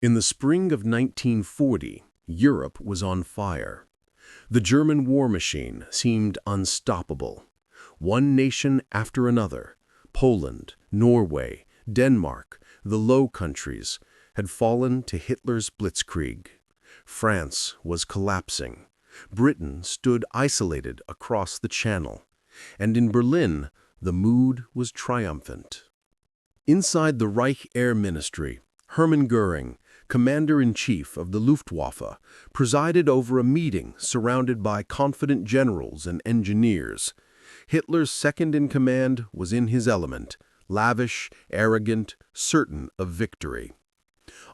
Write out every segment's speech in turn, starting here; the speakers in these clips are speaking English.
In the spring of 1940, Europe was on fire. The German war machine seemed unstoppable. One nation after another, Poland, Norway, Denmark, the Low Countries, had fallen to Hitler's blitzkrieg. France was collapsing. Britain stood isolated across the Channel. And in Berlin, the mood was triumphant. Inside the Reich Air Ministry, Hermann Göring, commander-in-chief of the Luftwaffe, presided over a meeting surrounded by confident generals and engineers. Hitler's second-in-command was in his element, lavish, arrogant, certain of victory.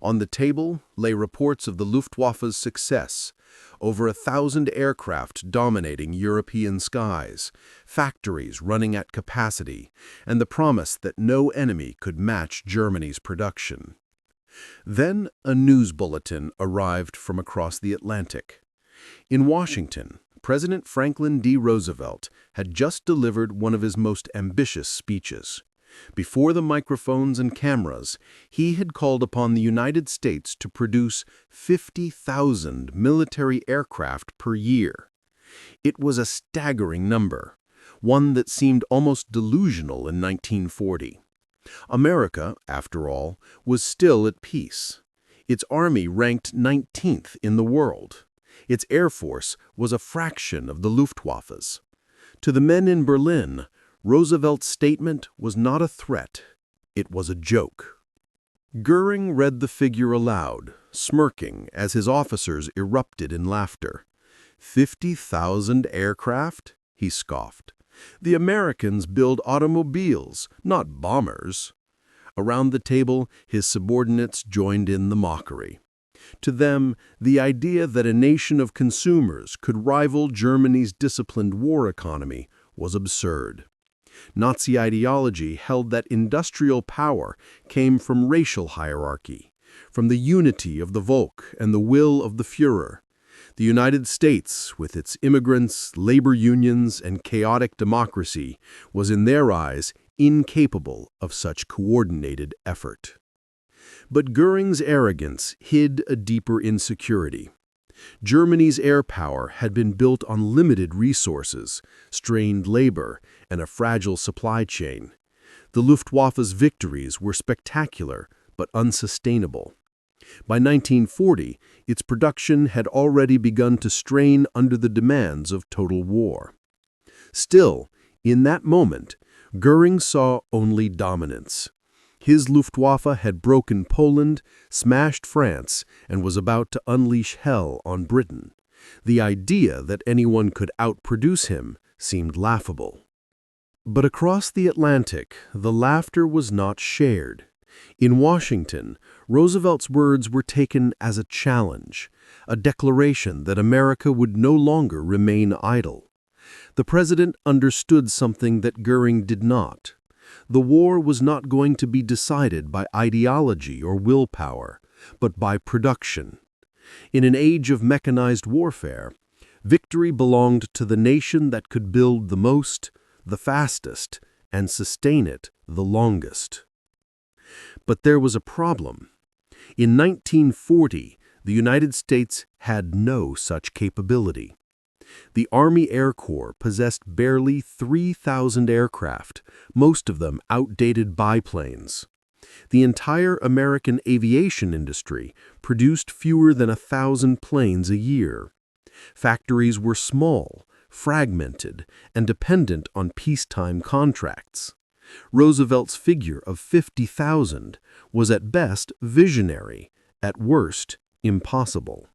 On the table lay reports of the Luftwaffe's success, over 1,000 aircraft dominating European skies, factories running at capacity, and the promise that no enemy could match Germany's production. Then a news bulletin arrived from across the Atlantic. In Washington, President Franklin D. Roosevelt had just delivered one of his most ambitious speeches. Before the microphones and cameras, he had called upon the United States to produce 50,000 military aircraft per year. It was a staggering number, one that seemed almost delusional in 1940. America, after all, was still at peace. Its army ranked 19th in the world. Its air force was a fraction of the Luftwaffe's. To the men in Berlin, Roosevelt's statement was not a threat. It was a joke. Göring read the figure aloud, smirking as his officers erupted in laughter. 50,000 aircraft? He scoffed. The Americans build automobiles, not bombers. Around the table, his subordinates joined in the mockery. To them, the idea that a nation of consumers could rival Germany's disciplined war economy was absurd. Nazi ideology held that industrial power came from racial hierarchy, from the unity of the Volk and the will of the Führer. The United States, with its immigrants, labor unions, and chaotic democracy, was in their eyes incapable of such coordinated effort. But Göring's arrogance hid a deeper insecurity. Germany's air power had been built on limited resources, strained labor, and a fragile supply chain. The Luftwaffe's victories were spectacular but unsustainable. By 1940, its production had already begun to strain under the demands of total war. Still, in that moment, Göring saw only dominance. His Luftwaffe had broken Poland, smashed France, and was about to unleash hell on Britain. The idea that anyone could outproduce him seemed laughable. But across the Atlantic, the laughter was not shared. In Washington, Roosevelt's words were taken as a challenge, a declaration that America would no longer remain idle. The president understood something that Göring did not. The war was not going to be decided by ideology or willpower, but by production. In an age of mechanized warfare, victory belonged to the nation that could build the most, the fastest, and sustain it the longest. But there was a problem. In 1940, the United States had no such capability. The Army Air Corps possessed barely 3,000 aircraft, most of them outdated biplanes. The entire American aviation industry produced fewer than 1,000 planes a year. Factories were small, fragmented, and dependent on peacetime contracts. Roosevelt's figure of 50,000 was at best visionary, at worst impossible.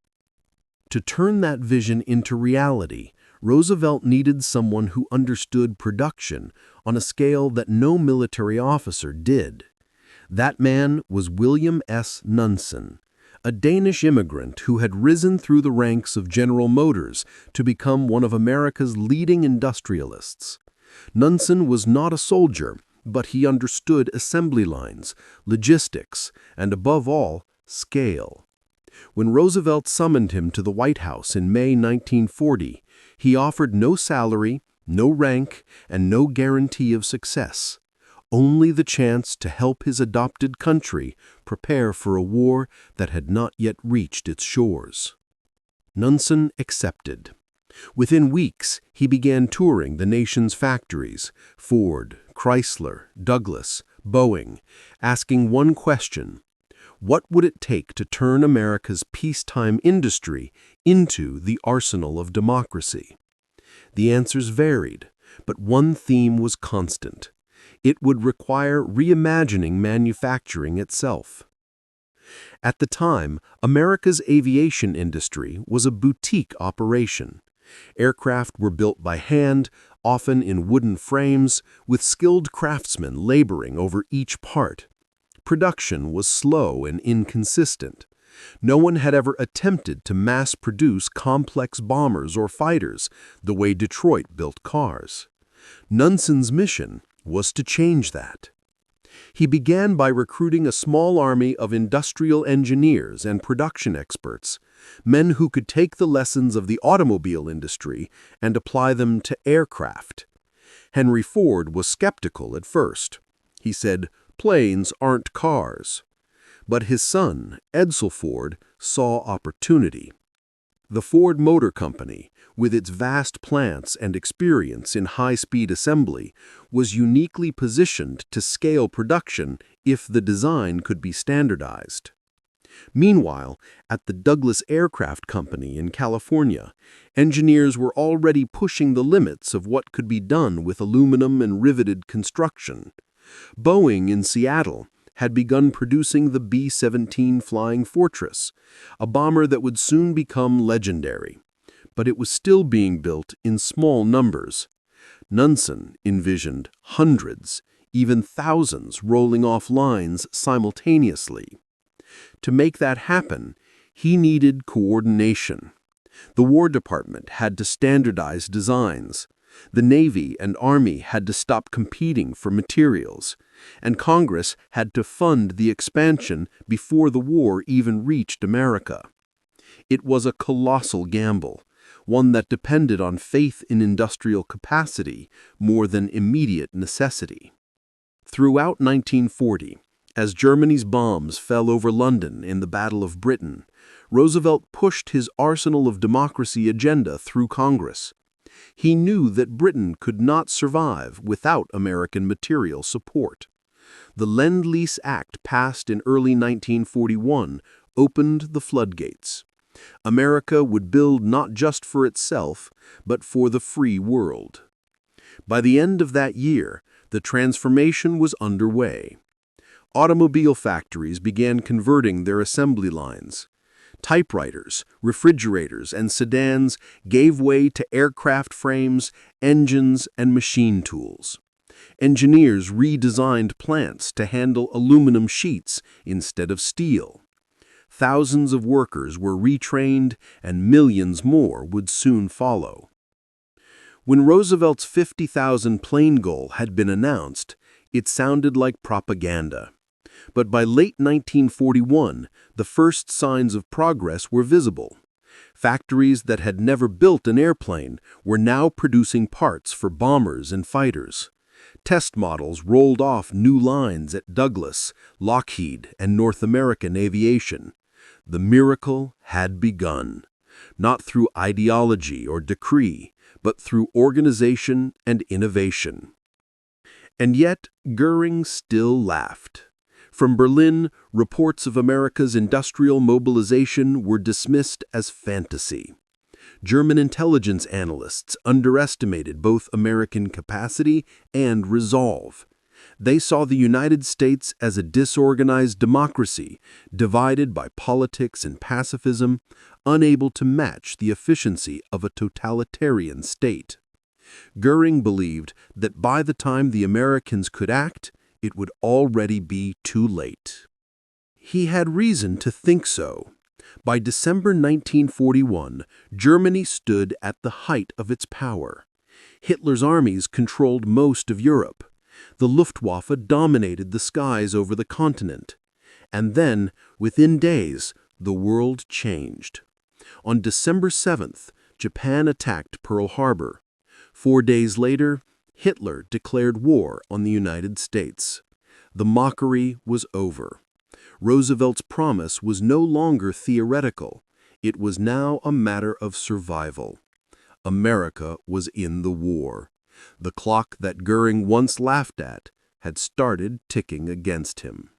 To turn that vision into reality, Roosevelt needed someone who understood production on a scale that no military officer did. That man was William S. Knudsen, a Danish immigrant who had risen through the ranks of General Motors to become one of America's leading industrialists. Knudsen was not a soldier, but he understood assembly lines, logistics, and above all, scale. When Roosevelt summoned him to the White House in May 1940, he offered no salary, no rank, and no guarantee of success, only the chance to help his adopted country prepare for a war that had not yet reached its shores. Knudsen accepted. Within weeks, he began touring the nation's factories, Ford, Chrysler, Douglas, Boeing, asking one question: what would it take to turn America's peacetime industry into the arsenal of democracy? The answers varied, but one theme was constant. It would require reimagining manufacturing itself. At the time, America's aviation industry was a boutique operation. Aircraft were built by hand, often in wooden frames, with skilled craftsmen laboring over each part. Production was slow and inconsistent. No one had ever attempted to mass-produce complex bombers or fighters the way Detroit built cars. Knudsen's mission was to change that. He began by recruiting a small army of industrial engineers and production experts, men who could take the lessons of the automobile industry and apply them to aircraft. Henry Ford was skeptical at first. He said, "Planes aren't cars." But his son, Edsel Ford, saw opportunity. The Ford Motor Company, with its vast plants and experience in high-speed assembly, was uniquely positioned to scale production if the design could be standardized. Meanwhile, at the Douglas Aircraft Company in California, engineers were already pushing the limits of what could be done with aluminum and riveted construction. Boeing in Seattle had begun producing the B-17 Flying Fortress, a bomber that would soon become legendary. But it was still being built in small numbers. Knudsen envisioned hundreds, even thousands, rolling off lines simultaneously. To make that happen, he needed coordination. The War Department had to standardize designs. The Navy and Army had to stop competing for materials, and Congress had to fund the expansion before the war even reached America. It was a colossal gamble, one that depended on faith in industrial capacity more than immediate necessity. Throughout 1940, as Germany's bombs fell over London in the Battle of Britain, Roosevelt pushed his arsenal of democracy agenda through Congress. He knew that Britain could not survive without American material support. The Lend-Lease Act passed in early 1941 opened the floodgates. America would build not just for itself, but for the free world. By the end of that year, the transformation was underway. Automobile factories began converting their assembly lines. Typewriters, refrigerators, and sedans gave way to aircraft frames, engines, and machine tools. Engineers redesigned plants to handle aluminum sheets instead of steel. Thousands of workers were retrained, and millions more would soon follow. When Roosevelt's 50,000 plane goal had been announced, it sounded like propaganda. But by late 1941, the first signs of progress were visible. Factories that had never built an airplane were now producing parts for bombers and fighters. Test models rolled off new lines at Douglas, Lockheed, and North American Aviation. The miracle had begun, not through ideology or decree, but through organization and innovation. And yet, Göring still laughed. From Berlin, reports of America's industrial mobilization were dismissed as fantasy. German intelligence analysts underestimated both American capacity and resolve. They saw the United States as a disorganized democracy, divided by politics and pacifism, unable to match the efficiency of a totalitarian state. Göring believed that by the time the Americans could act, it would already be too late. He had reason to think so. By December 1941, Germany stood at the height of its power. Hitler's armies controlled most of Europe. The Luftwaffe dominated the skies over the continent. And then, within days, the world changed. On December 7th, Japan attacked Pearl Harbor. 4 days later, Hitler declared war on the United States. The mockery was over. Roosevelt's promise was no longer theoretical. It was now a matter of survival. America was in the war. The clock that Göring once laughed at had started ticking against him.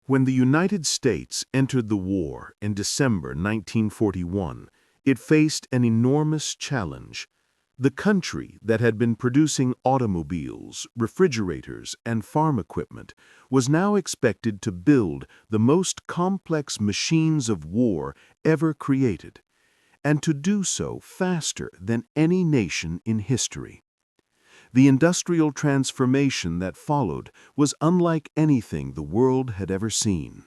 When the United States entered the war in December 1941, it faced an enormous challenge. The country that had been producing automobiles, refrigerators, and farm equipment was now expected to build the most complex machines of war ever created, and to do so faster than any nation in history. The industrial transformation that followed was unlike anything the world had ever seen.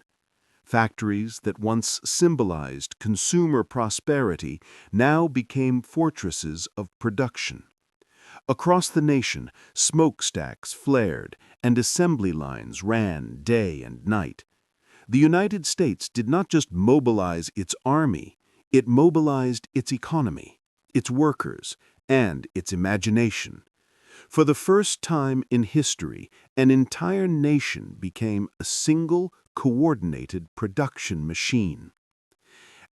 Factories that once symbolized consumer prosperity now became fortresses of production. Across the nation, smokestacks flared and assembly lines ran day and night. The United States did not just mobilize its army, it mobilized its economy, its workers, and its imagination. For the first time in history, an entire nation became a single, coordinated production machine.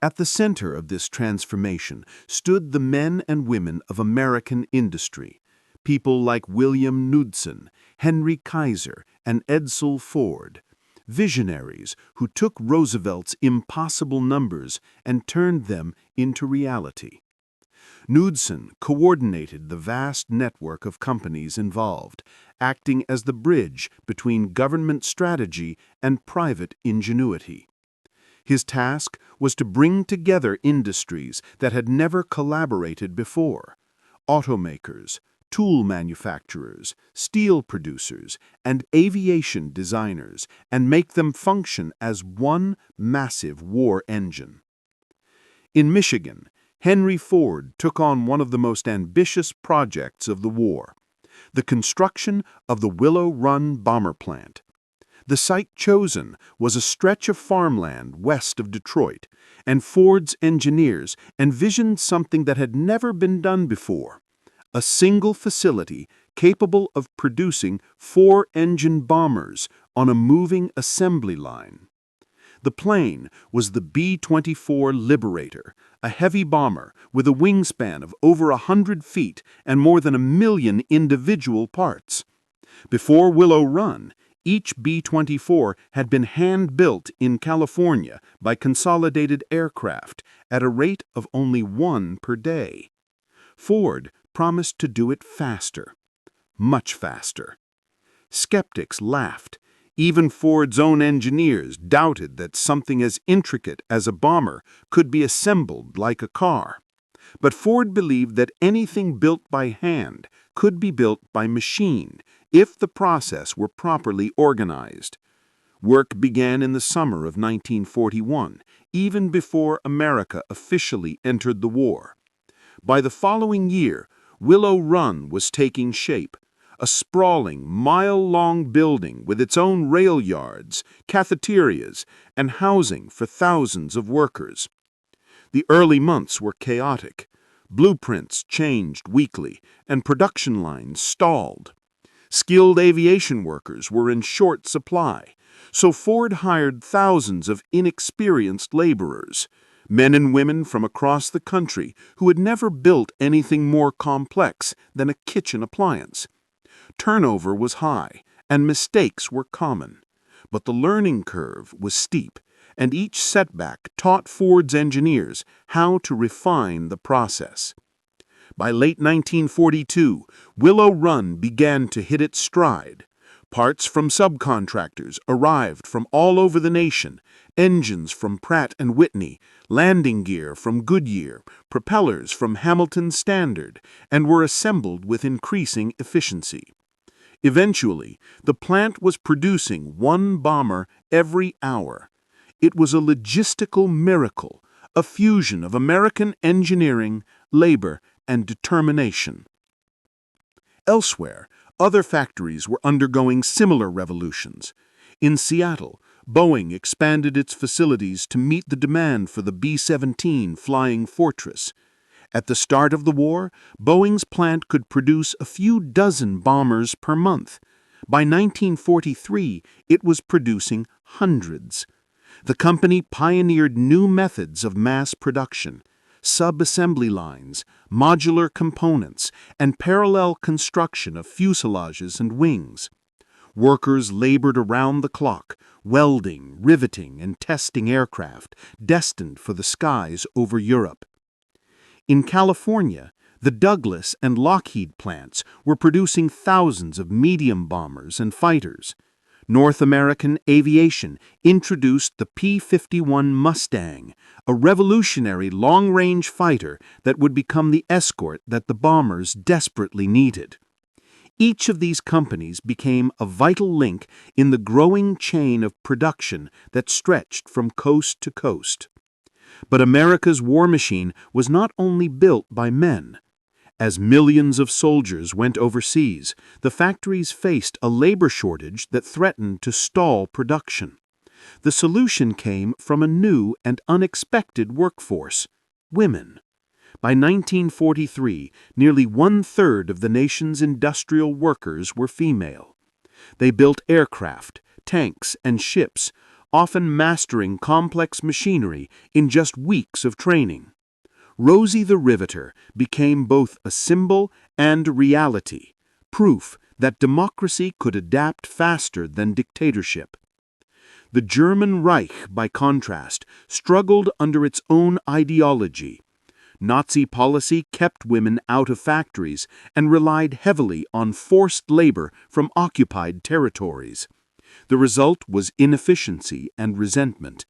At the center of this transformation stood the men and women of American industry, people like William Knudsen, Henry Kaiser, and Edsel Ford, visionaries who took Roosevelt's impossible numbers and turned them into reality. Knudsen coordinated the vast network of companies involved, acting as the bridge between government strategy and private ingenuity. His task was to bring together industries that had never collaborated before: automakers, tool manufacturers, steel producers, and aviation designers, and make them function as one massive war engine. In Michigan, Henry Ford took on one of the most ambitious projects of the war: the construction of the Willow Run bomber plant. The site chosen was a stretch of farmland west of Detroit, and Ford's engineers envisioned something that had never been done before: a single facility capable of producing 4-engine bombers on a moving assembly line. The plane was the B-24 Liberator, a heavy bomber with a wingspan of over 100 feet and more than 1 million individual parts. Before Willow Run, each B-24 had been hand-built in California by Consolidated Aircraft at a rate of only 1 per day. Ford promised to do it faster, much faster. Skeptics laughed. Even Ford's own engineers doubted that something as intricate as a bomber could be assembled like a car. But Ford believed that anything built by hand could be built by machine if the process were properly organized. Work began in the summer of 1941, even before America officially entered the war. By the following year, Willow Run was taking shape: a sprawling, mile-long building with its own rail yards, cafeterias, and housing for thousands of workers. The early months were chaotic. Blueprints changed weekly, and production lines stalled. Skilled aviation workers were in short supply, so Ford hired thousands of inexperienced laborers, men and women from across the country who had never built anything more complex than a kitchen appliance. Turnover was high, and mistakes were common. But the learning curve was steep, and each setback taught Ford's engineers how to refine the process. By late 1942, Willow Run began to hit its stride. Parts from subcontractors arrived from all over the nation: engines from Pratt & Whitney, landing gear from Goodyear, propellers from Hamilton Standard, and were assembled with increasing efficiency. Eventually, the plant was producing 1 bomber every hour. It was a logistical miracle, a fusion of American engineering, labor, and determination. Elsewhere, other factories were undergoing similar revolutions. In Seattle, Boeing expanded its facilities to meet the demand for the B-17 Flying Fortress. At the start of the war, Boeing's plant could produce a few dozen bombers per month. By 1943, it was producing hundreds. The company pioneered new methods of mass production: sub-assembly lines, modular components, and parallel construction of fuselages and wings. Workers labored around the clock, welding, riveting, and testing aircraft destined for the skies over Europe. In California, the Douglas and Lockheed plants were producing thousands of medium bombers and fighters. North American aviation introduced the P-51 Mustang, a revolutionary long-range fighter that would become the escort that the bombers desperately needed. Each of these companies became a vital link in the growing chain of production that stretched from coast to coast. But America's war machine was not only built by men. As millions of soldiers went overseas, the factories faced a labor shortage that threatened to stall production. The solution came from a new and unexpected workforce: women. By 1943, nearly one-third of the nation's industrial workers were female. They built aircraft, tanks, and ships, often mastering complex machinery in just weeks of training. Rosie the Riveter became both a symbol and a reality, proof that democracy could adapt faster than dictatorship. The German Reich, by contrast, struggled under its own ideology. Nazi policy kept women out of factories and relied heavily on forced labor from occupied territories. The result was inefficiency and resentment.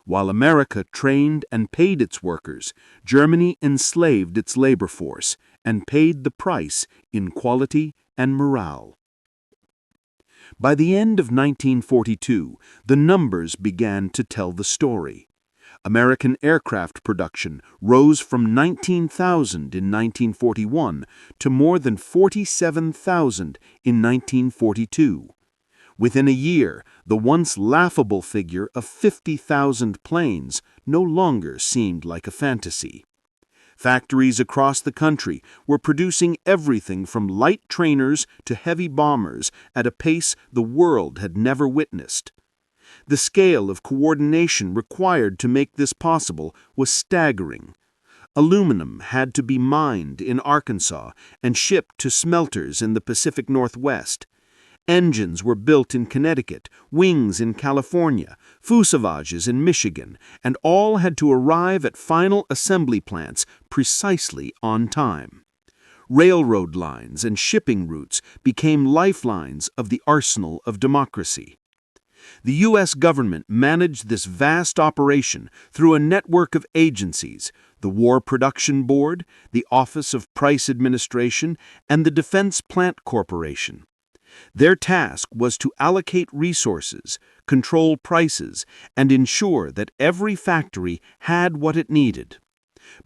While America trained and paid its workers, Germany enslaved its labor force and paid the price in quality and morale. By the end of 1942, the numbers began to tell the story. American aircraft production rose from 19,000 in 1941 to more than 47,000 in 1942. Within a year, the once laughable figure of 50,000 planes no longer seemed like a fantasy. Factories across the country were producing everything from light trainers to heavy bombers at a pace the world had never witnessed. The scale of coordination required to make this possible was staggering. Aluminum had to be mined in Arkansas and shipped to smelters in the Pacific Northwest. Engines were built in Connecticut, wings in California, fuselages in Michigan, and all had to arrive at final assembly plants precisely on time. Railroad lines and shipping routes became lifelines of the arsenal of democracy. The U.S. government managed this vast operation through a network of agencies: the War Production Board, the Office of Price Administration, and the Defense Plant Corporation. Their task was to allocate resources, control prices, and ensure that every factory had what it needed.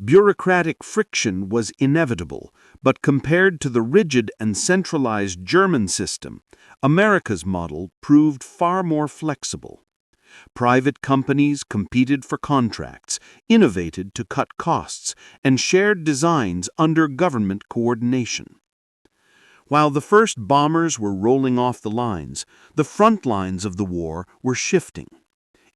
Bureaucratic friction was inevitable, but compared to the rigid and centralized German system, America's model proved far more flexible. Private companies competed for contracts, innovated to cut costs, and shared designs under government coordination. While the first bombers were rolling off the lines, the front lines of the war were shifting.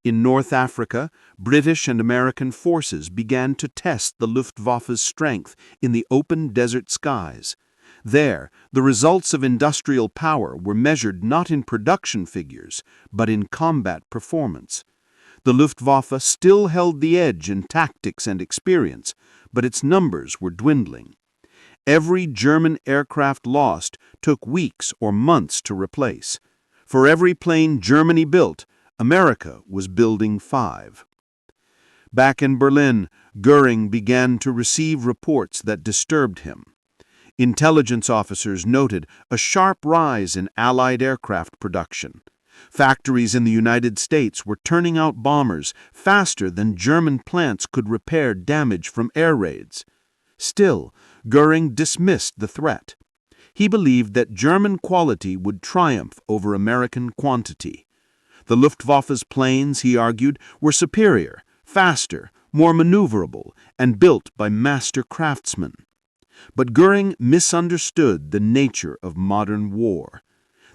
In North Africa, British and American forces began to test the Luftwaffe's strength in the open desert skies. There, the results of industrial power were measured not in production figures, but in combat performance. The Luftwaffe still held the edge in tactics and experience, but its numbers were dwindling. Every German aircraft lost took weeks or months to replace. For every plane Germany built, America was building 5. Back in Berlin, Göring began to receive reports that disturbed him. Intelligence officers noted a sharp rise in Allied aircraft production. Factories in the United States were turning out bombers faster than German plants could repair damage from air raids. Still, Göring dismissed the threat. He believed that German quality would triumph over American quantity. The Luftwaffe's planes, he argued, were superior, faster, more maneuverable, and built by master craftsmen. But Göring misunderstood the nature of modern war.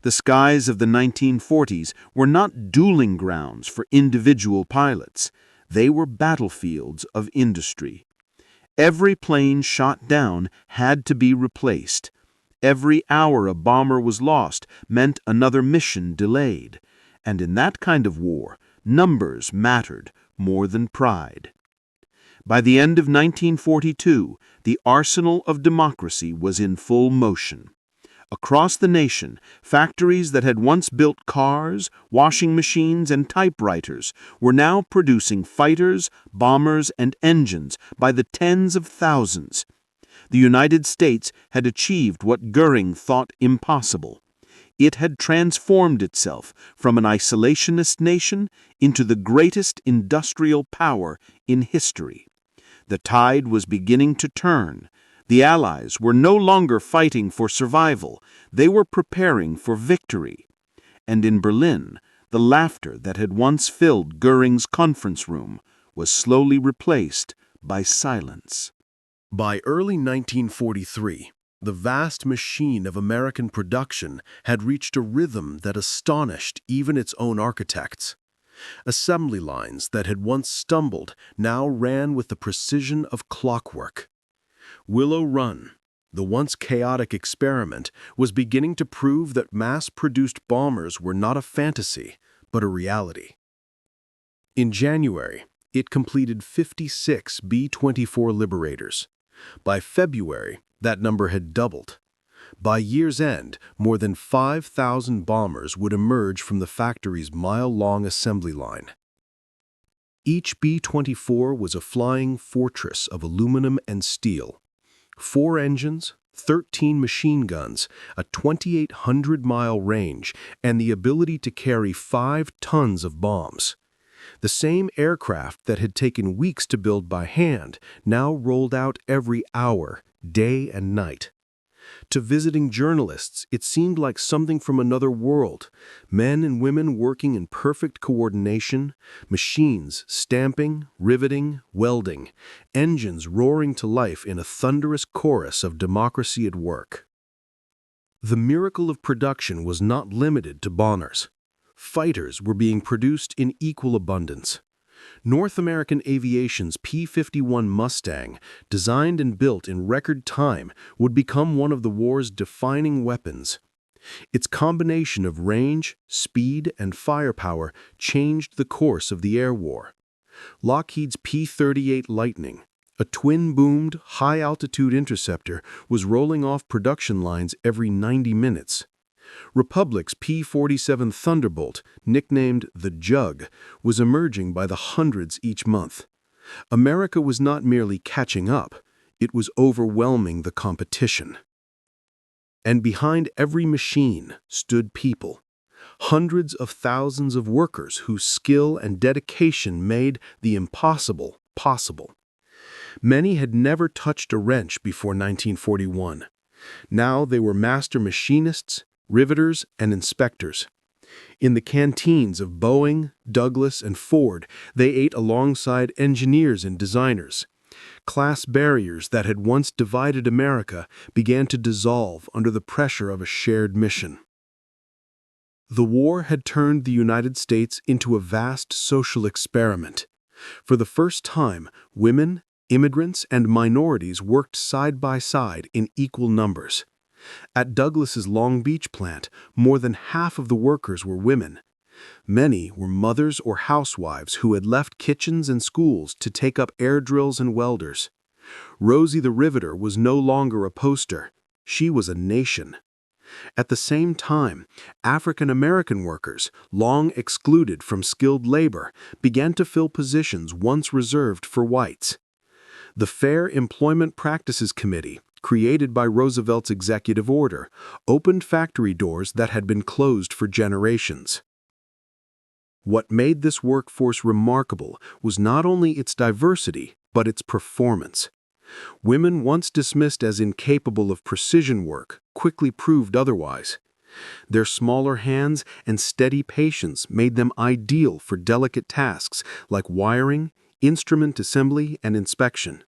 The skies of the 1940s were not dueling grounds for individual pilots. They were battlefields of industry. Every plane shot down had to be replaced. Every hour a bomber was lost meant another mission delayed. And in that kind of war, numbers mattered more than pride. By the end of 1942, the arsenal of democracy was in full motion. Across the nation, factories that had once built cars, washing machines, and typewriters were now producing fighters, bombers, and engines by the tens of thousands. The United States had achieved what Göring thought impossible. It had transformed itself from an isolationist nation into the greatest industrial power in history. The tide was beginning to turn. The Allies were no longer fighting for survival. They were preparing for victory. And in Berlin, the laughter that had once filled Göring's conference room was slowly replaced by silence. By early 1943, the vast machine of American production had reached a rhythm that astonished even its own architects. Assembly lines that had once stumbled now ran with the precision of clockwork. Willow Run, the once chaotic experiment, was beginning to prove that mass-produced bombers were not a fantasy, but a reality. In January, it completed 56 B-24 Liberators. By February, that number had doubled. By year's end, more than 5,000 bombers would emerge from the factory's mile-long assembly line. Each B-24 was a flying fortress of aluminum and steel. 4 engines, 13 machine guns, a 2,800-mile range, and the ability to carry 5 tons of bombs. The same aircraft that had taken weeks to build by hand now rolled out every hour, day and night. To visiting journalists, it seemed like something from another world. Men and women working in perfect coordination, machines stamping, riveting, welding, engines roaring to life in a thunderous chorus of democracy at work. The miracle of production was not limited to bombers. Fighters were being produced in equal abundance. North American Aviation's P-51 Mustang, designed and built in record time, would become one of the war's defining weapons. Its combination of range, speed, and firepower changed the course of the air war. Lockheed's P-38 Lightning, a twin-boomed, high-altitude interceptor, was rolling off production lines every 90 minutes. Republic's P-47 Thunderbolt, nicknamed the Jug, was emerging by the hundreds each month. America was not merely catching up, it was overwhelming the competition. And behind every machine stood people, hundreds of thousands of workers whose skill and dedication made the impossible possible. Many had never touched a wrench before 1941. Now they were master machinists, riveters, and inspectors. In the canteens of Boeing, Douglas, and Ford, they ate alongside engineers and designers. Class barriers that had once divided America began to dissolve under the pressure of a shared mission. The war had turned the United States into a vast social experiment. For the first time, women, immigrants, and minorities worked side by side in equal numbers. At Douglas's Long Beach plant, more than half of the workers were women. Many were mothers or housewives who had left kitchens and schools to take up air drills and welders. Rosie the Riveter was no longer a poster. She was a nation. At the same time, African American workers, long excluded from skilled labor, began to fill positions once reserved for whites. The Fair Employment Practices Committee, created by Roosevelt's executive order, opened factory doors that had been closed for generations. What made this workforce remarkable was not only its diversity, but its performance. Women once dismissed as incapable of precision work quickly proved otherwise. Their smaller hands and steady patience made them ideal for delicate tasks like wiring, instrument assembly and inspection.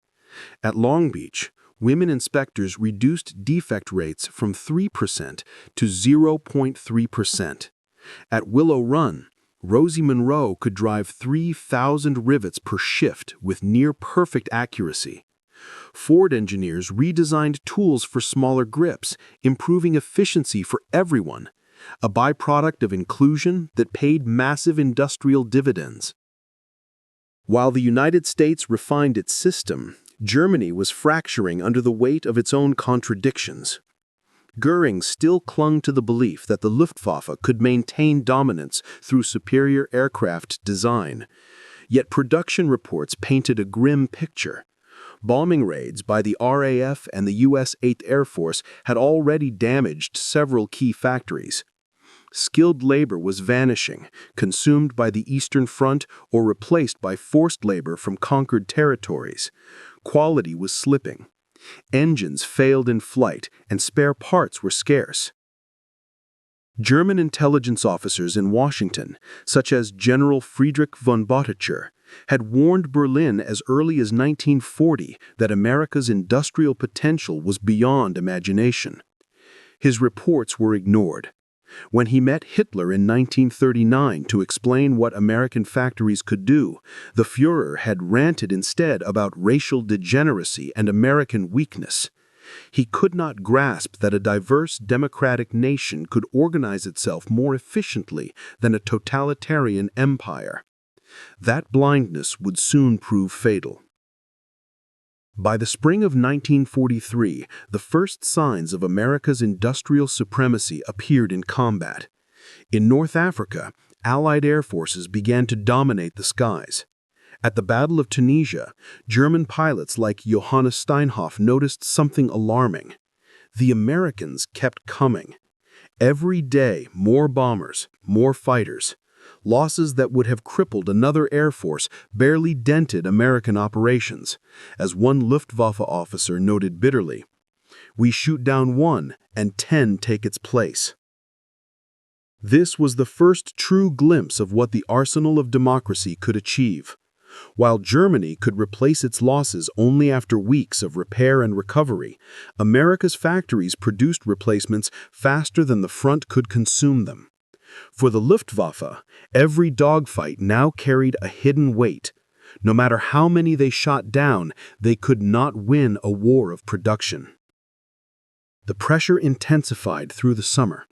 At Long Beach, women inspectors reduced defect rates from 3% to 0.3%. At Willow Run, Rosie Monroe could drive 3,000 rivets per shift with near-perfect accuracy. Ford engineers redesigned tools for smaller grips, improving efficiency for everyone, a byproduct of inclusion that paid massive industrial dividends. While the United States refined its system, Germany was fracturing under the weight of its own contradictions. Göring still clung to the belief that the Luftwaffe could maintain dominance through superior aircraft design. Yet production reports painted a grim picture. Bombing raids by the RAF and the U.S. 8th Air Force had already damaged several key factories. Skilled labor was vanishing, consumed by the Eastern Front or replaced by forced labor from conquered territories. Quality was slipping. Engines failed in flight, and spare parts were scarce. German intelligence officers in Washington, such as General Friedrich von Bottcher, had warned Berlin as early as 1940 that America's industrial potential was beyond imagination. His reports were ignored. When he met Hitler in 1939 to explain what American factories could do, the Führer had ranted instead about racial degeneracy and American weakness. He could not grasp that a diverse democratic nation could organize itself more efficiently than a totalitarian empire. That blindness would soon prove fatal. By the spring of 1943, the first signs of America's industrial supremacy appeared in combat. In North Africa, Allied air forces began to dominate the skies. At the Battle of Tunisia, German pilots like Johannes Steinhoff noticed something alarming. The Americans kept coming. Every day, more bombers, more fighters. Losses that would have crippled another air force barely dented American operations. As one Luftwaffe officer noted bitterly, "We shoot down one and 10 take its place." This was the first true glimpse of what the arsenal of democracy could achieve. While Germany could replace its losses only after weeks of repair and recovery, America's factories produced replacements faster than the front could consume them. For the Luftwaffe, every dogfight now carried a hidden weight. No matter how many they shot down, they could not win a war of production. The pressure intensified through the summer.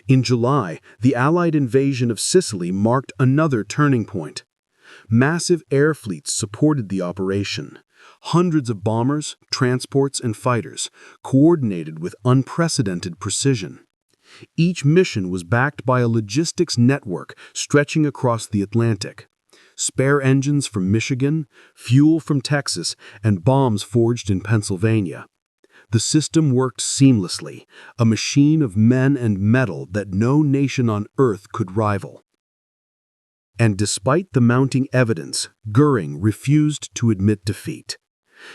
In July, the Allied invasion of Sicily marked another turning point. Massive air fleets supported the operation. Hundreds of bombers, transports, and fighters, coordinated with unprecedented precision. Each mission was backed by a logistics network stretching across the Atlantic. Spare engines from Michigan, fuel from Texas, and bombs forged in Pennsylvania. The system worked seamlessly, a machine of men and metal that no nation on Earth could rival. And despite the mounting evidence, Göring refused to admit defeat.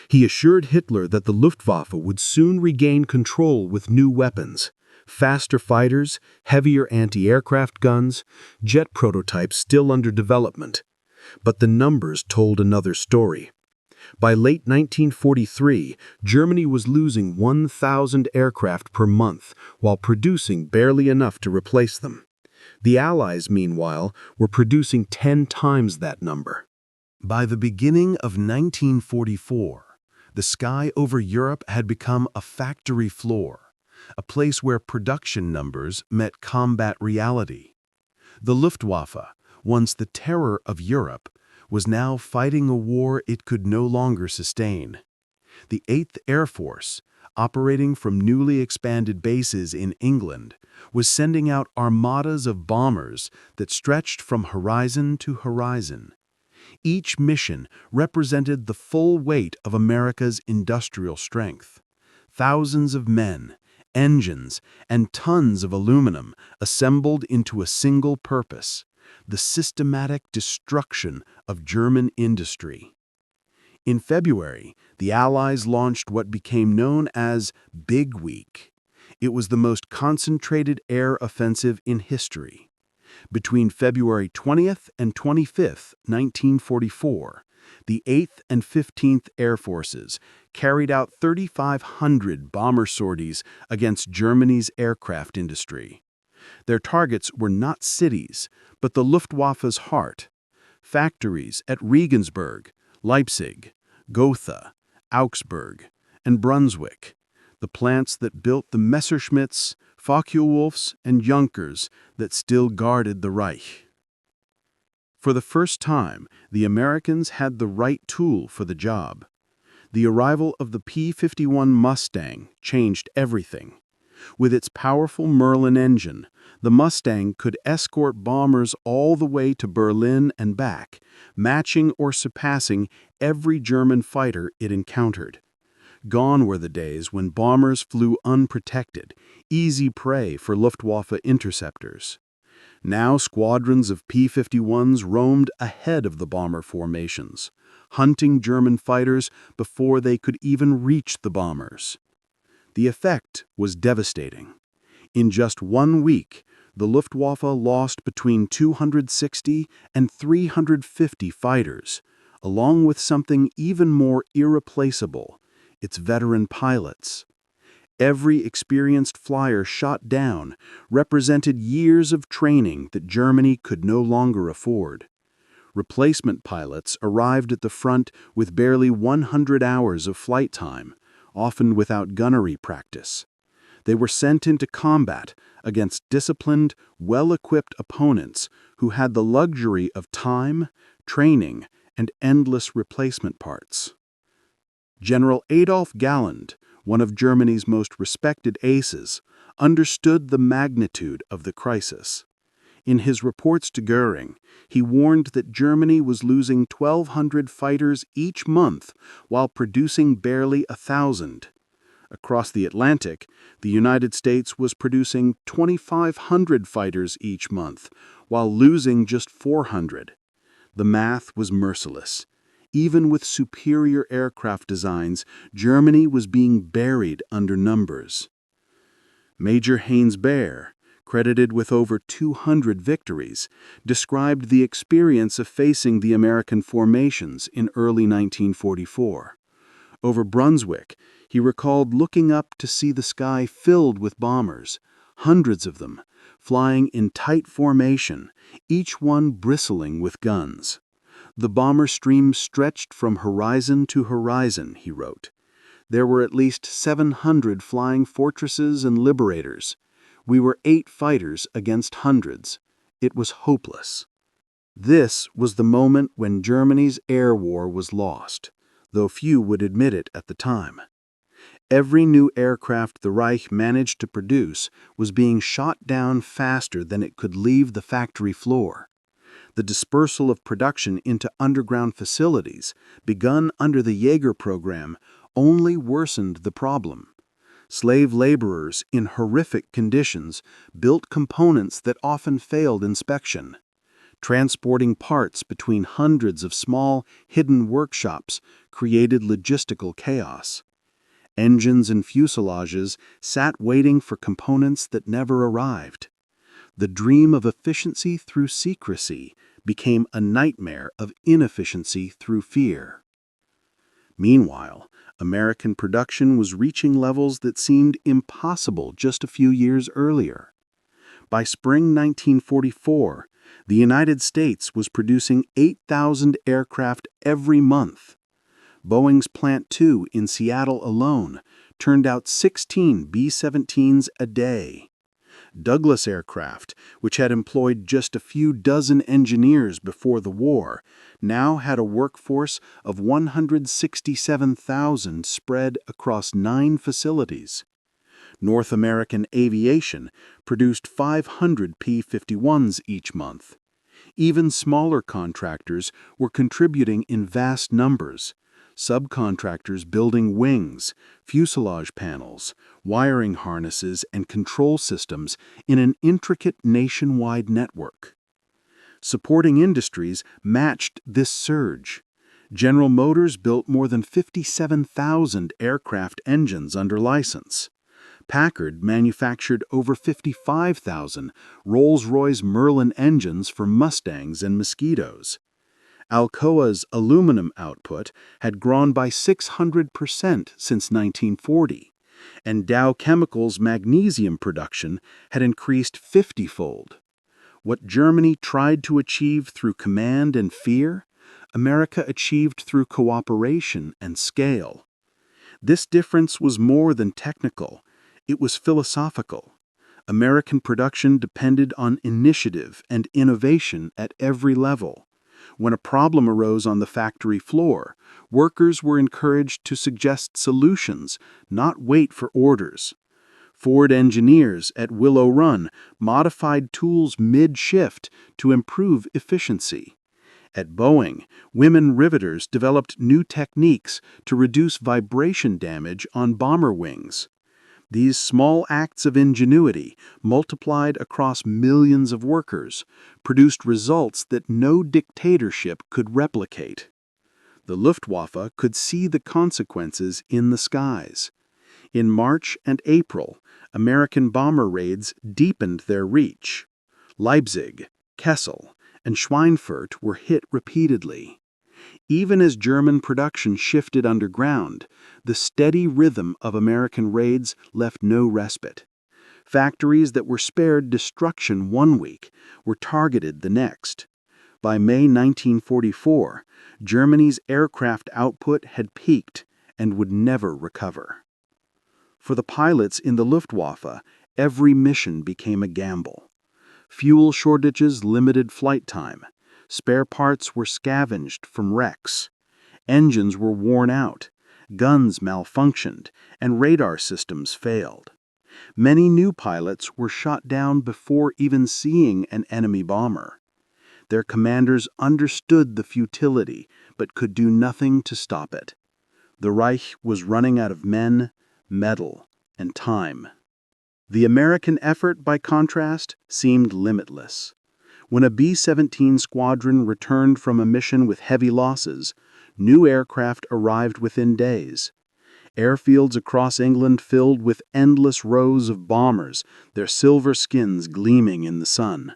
He assured Hitler that the Luftwaffe would soon regain control with new weapons. Faster fighters, heavier anti-aircraft guns, jet prototypes still under development. But the numbers told another story. By late 1943, Germany was losing 1,000 aircraft per month while producing barely enough to replace them. The Allies, meanwhile, were producing 10 times that number. By the beginning of 1944, the sky over Europe had become a factory floor, a place where production numbers met combat reality. The Luftwaffe, once the terror of Europe, was now fighting a war it could no longer sustain. The 8th Air Force, operating from newly expanded bases in England, was sending out armadas of bombers that stretched from horizon to horizon. Each mission represented the full weight of America's industrial strength. Thousands of men, engines, and tons of aluminum assembled into a single purpose: the systematic destruction of German industry. In February, the Allies launched what became known as Big Week. It was the most concentrated air offensive in history. Between February 20th and 25th, 1944, The 8th and 15th Air Forces carried out 3,500 bomber sorties against Germany's aircraft industry. Their targets were not cities, but the Luftwaffe's heart. Factories at Regensburg, Leipzig, Gotha, Augsburg, and Brunswick, the plants that built the Messerschmitts, Focke-Wulfs, and Junkers that still guarded the Reich. For the first time, the Americans had the right tool for the job. The arrival of the P-51 Mustang changed everything. With its powerful Merlin engine, the Mustang could escort bombers all the way to Berlin and back, matching or surpassing every German fighter it encountered. Gone were the days when bombers flew unprotected, easy prey for Luftwaffe interceptors. Now squadrons of P-51s roamed ahead of the bomber formations, hunting German fighters before they could even reach the bombers. The effect was devastating. In just 1 week, the Luftwaffe lost between 260 and 350 fighters, along with something even more irreplaceable, its veteran pilots. Every experienced flyer shot down represented years of training that Germany could no longer afford. Replacement pilots arrived at the front with barely 100 hours of flight time, often without gunnery practice. They were sent into combat against disciplined, well-equipped opponents who had the luxury of time, training, and endless replacement parts. General Adolf Galland, one of Germany's most respected aces, understood the magnitude of the crisis. In his reports to Göring, he warned that Germany was losing 1,200 fighters each month while producing barely 1,000. Across the Atlantic, the United States was producing 2,500 fighters each month while losing just 400. The math was merciless. Even with superior aircraft designs, Germany was being buried under numbers. Major Haynes Baer, credited with over 200 victories, described the experience of facing the American formations in early 1944. Over Brunswick, he recalled looking up to see the sky filled with bombers, hundreds of them, flying in tight formation, each one bristling with guns. The bomber stream stretched from horizon to horizon, he wrote. There were at least 700 flying fortresses and liberators. We were 8 fighters against hundreds. It was hopeless. This was the moment when Germany's air war was lost, though few would admit it at the time. Every new aircraft the Reich managed to produce was being shot down faster than it could leave the factory floor. The dispersal of production into underground facilities, begun under the Jaeger program, only worsened the problem. Slave laborers in horrific conditions built components that often failed inspection. Transporting parts between hundreds of small, hidden workshops created logistical chaos. Engines and fuselages sat waiting for components that never arrived. The dream of efficiency through secrecy became a nightmare of inefficiency through fear. Meanwhile, American production was reaching levels that seemed impossible just a few years earlier. By spring 1944, the United States was producing 8,000 aircraft every month. Boeing's Plant 2 in Seattle alone turned out 16 B-17s a day. Douglas aircraft, which had employed just a few dozen engineers before the war, now had a workforce of 167,000 spread across 9 facilities. North American Aviation produced 500 P-51s each month. Even smaller contractors were contributing in vast numbers. Subcontractors building wings, fuselage panels, wiring harnesses, and control systems in an intricate nationwide network. Supporting industries matched this surge. General Motors built more than 57,000 aircraft engines under license. Packard manufactured over 55,000 Rolls-Royce Merlin engines for Mustangs and Mosquitoes. Alcoa's aluminum output had grown by 600% since 1940, and Dow Chemical's magnesium production had increased 50-fold. What Germany tried to achieve through command and fear, America achieved through cooperation and scale. This difference was more than technical, it was philosophical. American production depended on initiative and innovation at every level. When a problem arose on the factory floor, workers were encouraged to suggest solutions, not wait for orders. Ford engineers at Willow Run modified tools mid-shift to improve efficiency. At Boeing, women riveters developed new techniques to reduce vibration damage on bomber wings. These small acts of ingenuity, multiplied across millions of workers, produced results that no dictatorship could replicate. The Luftwaffe could see the consequences in the skies. In March and April, American bomber raids deepened their reach. Leipzig, Kassel, and Schweinfurt were hit repeatedly. Even as German production shifted underground, the steady rhythm of American raids left no respite. Factories that were spared destruction one week were targeted the next. By May 1944, Germany's aircraft output had peaked and would never recover. For the pilots in the Luftwaffe, every mission became a gamble. Fuel shortages limited flight time. Spare parts were scavenged from wrecks. Engines were worn out. Guns malfunctioned, and radar systems failed. Many new pilots were shot down before even seeing an enemy bomber. Their commanders understood the futility, but could do nothing to stop it. The Reich was running out of men, metal, and time. The American effort, by contrast, seemed limitless. When a B-17 squadron returned from a mission with heavy losses, new aircraft arrived within days. Airfields across England filled with endless rows of bombers, their silver skins gleaming in the sun.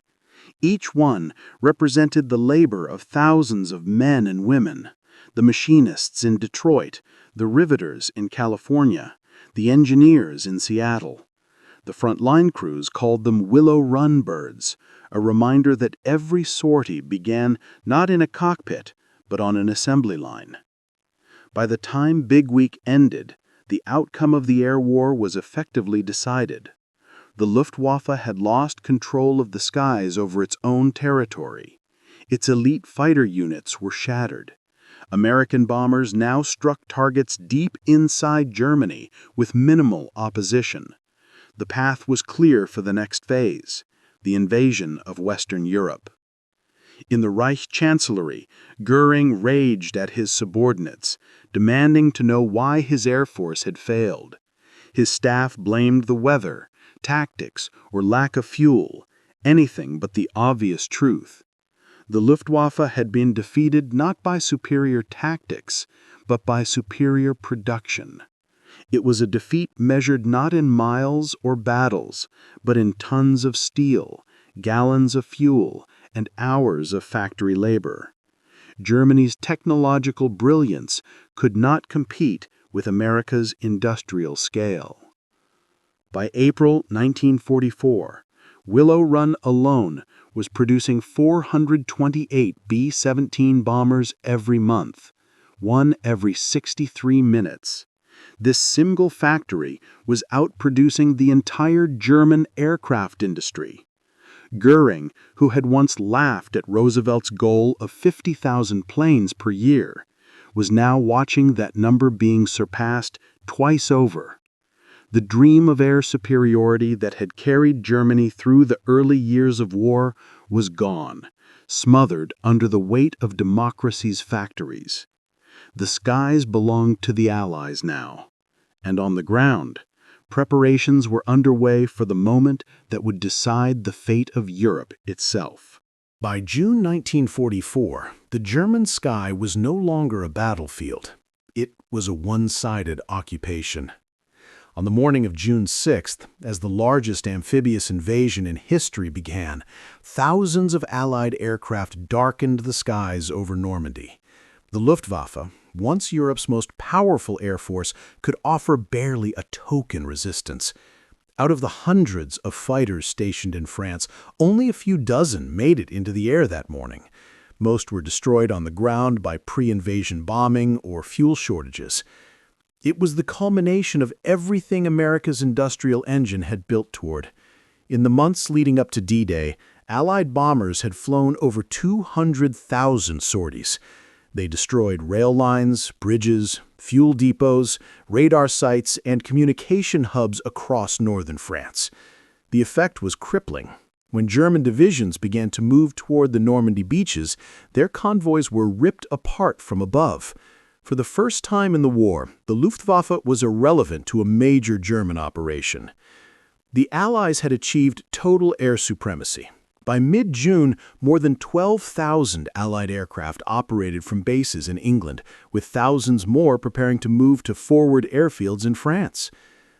Each one represented the labor of thousands of men and women, the machinists in Detroit, the riveters in California, the engineers in Seattle. The frontline crews called them Willow Run birds, a reminder that every sortie began not in a cockpit, but on an assembly line. By the time Big Week ended, the outcome of the air war was effectively decided. The Luftwaffe had lost control of the skies over its own territory. Its elite fighter units were shattered. American bombers now struck targets deep inside Germany with minimal opposition. The path was clear for the next phase, the invasion of Western Europe. In the Reich Chancellery, Göring raged at his subordinates, demanding to know why his air force had failed. His staff blamed the weather, tactics, or lack of fuel, anything but the obvious truth. The Luftwaffe had been defeated not by superior tactics, but by superior production. It was a defeat measured not in miles or battles, but in tons of steel, gallons of fuel, and hours of factory labor. Germany's technological brilliance could not compete with America's industrial scale. By April 1944, Willow Run alone was producing 428 B-17 bombers every month, one every 63 minutes. This single factory was outproducing the entire German aircraft industry. Göring, who had once laughed at Roosevelt's goal of 50,000 planes per year, was now watching that number being surpassed twice over. The dream of air superiority that had carried Germany through the early years of war was gone, smothered under the weight of democracy's factories. The skies belonged to the Allies now, and on the ground, preparations were underway for the moment that would decide the fate of Europe itself. By June 1944, the German sky was no longer a battlefield. It was a one-sided occupation. On the morning of June 6th, as the largest amphibious invasion in history began, thousands of Allied aircraft darkened the skies over Normandy. The Luftwaffe, once Europe's most powerful air force, could offer barely a token resistance. Out of the hundreds of fighters stationed in France, only a few dozen made it into the air that morning. Most were destroyed on the ground by pre-invasion bombing or fuel shortages. It was the culmination of everything America's industrial engine had built toward. In the months leading up to D-Day, Allied bombers had flown over 200,000 sorties. They destroyed rail lines, bridges, fuel depots, radar sites, and communication hubs across northern France. The effect was crippling. When German divisions began to move toward the Normandy beaches, their convoys were ripped apart from above. For the first time in the war, the Luftwaffe was irrelevant to a major German operation. The Allies had achieved total air supremacy. By mid-June, more than 12,000 Allied aircraft operated from bases in England, with thousands more preparing to move to forward airfields in France.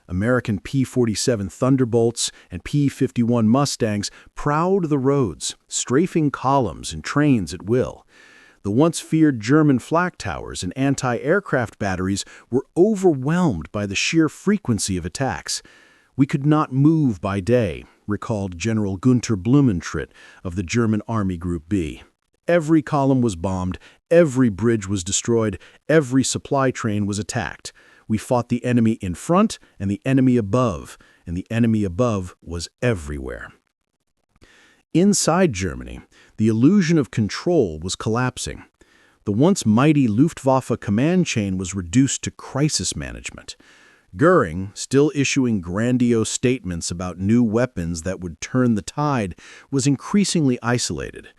American P-47 Thunderbolts and P-51 Mustangs prowled the roads, strafing columns and trains at will. The once feared German flak towers and anti-aircraft batteries were overwhelmed by the sheer frequency of attacks. "We could not move by day," recalled General Gunther Blumentritt of the German Army Group B. "Every column was bombed, every bridge was destroyed, every supply train was attacked. We fought the enemy in front and the enemy above, and the enemy above was everywhere." Inside Germany, the illusion of control was collapsing. The once mighty Luftwaffe command chain was reduced to crisis management. Göring, still issuing grandiose statements about new weapons that would turn the tide, was increasingly isolated.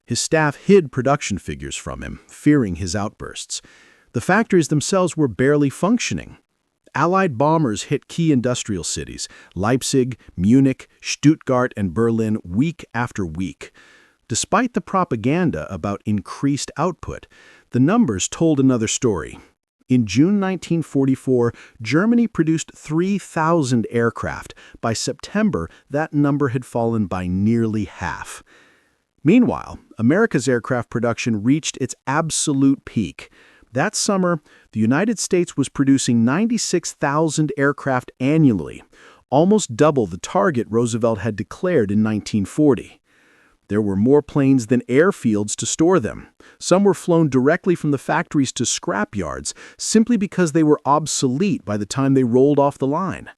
His staff hid production figures from him, fearing his outbursts. The factories themselves were barely functioning. Allied bombers hit key industrial cities, Leipzig, Munich, Stuttgart, and Berlin, week after week. Despite the propaganda about increased output, the numbers told another story. In June 1944, Germany produced 3,000 aircraft. By September, that number had fallen by nearly half. Meanwhile, America's aircraft production reached its absolute peak. That summer, the United States was producing 96,000 aircraft annually, almost double the target Roosevelt had declared in 1940. There were more planes than airfields to store them. Some were flown directly from the factories to scrap yards simply because they were obsolete by the time they rolled off the line.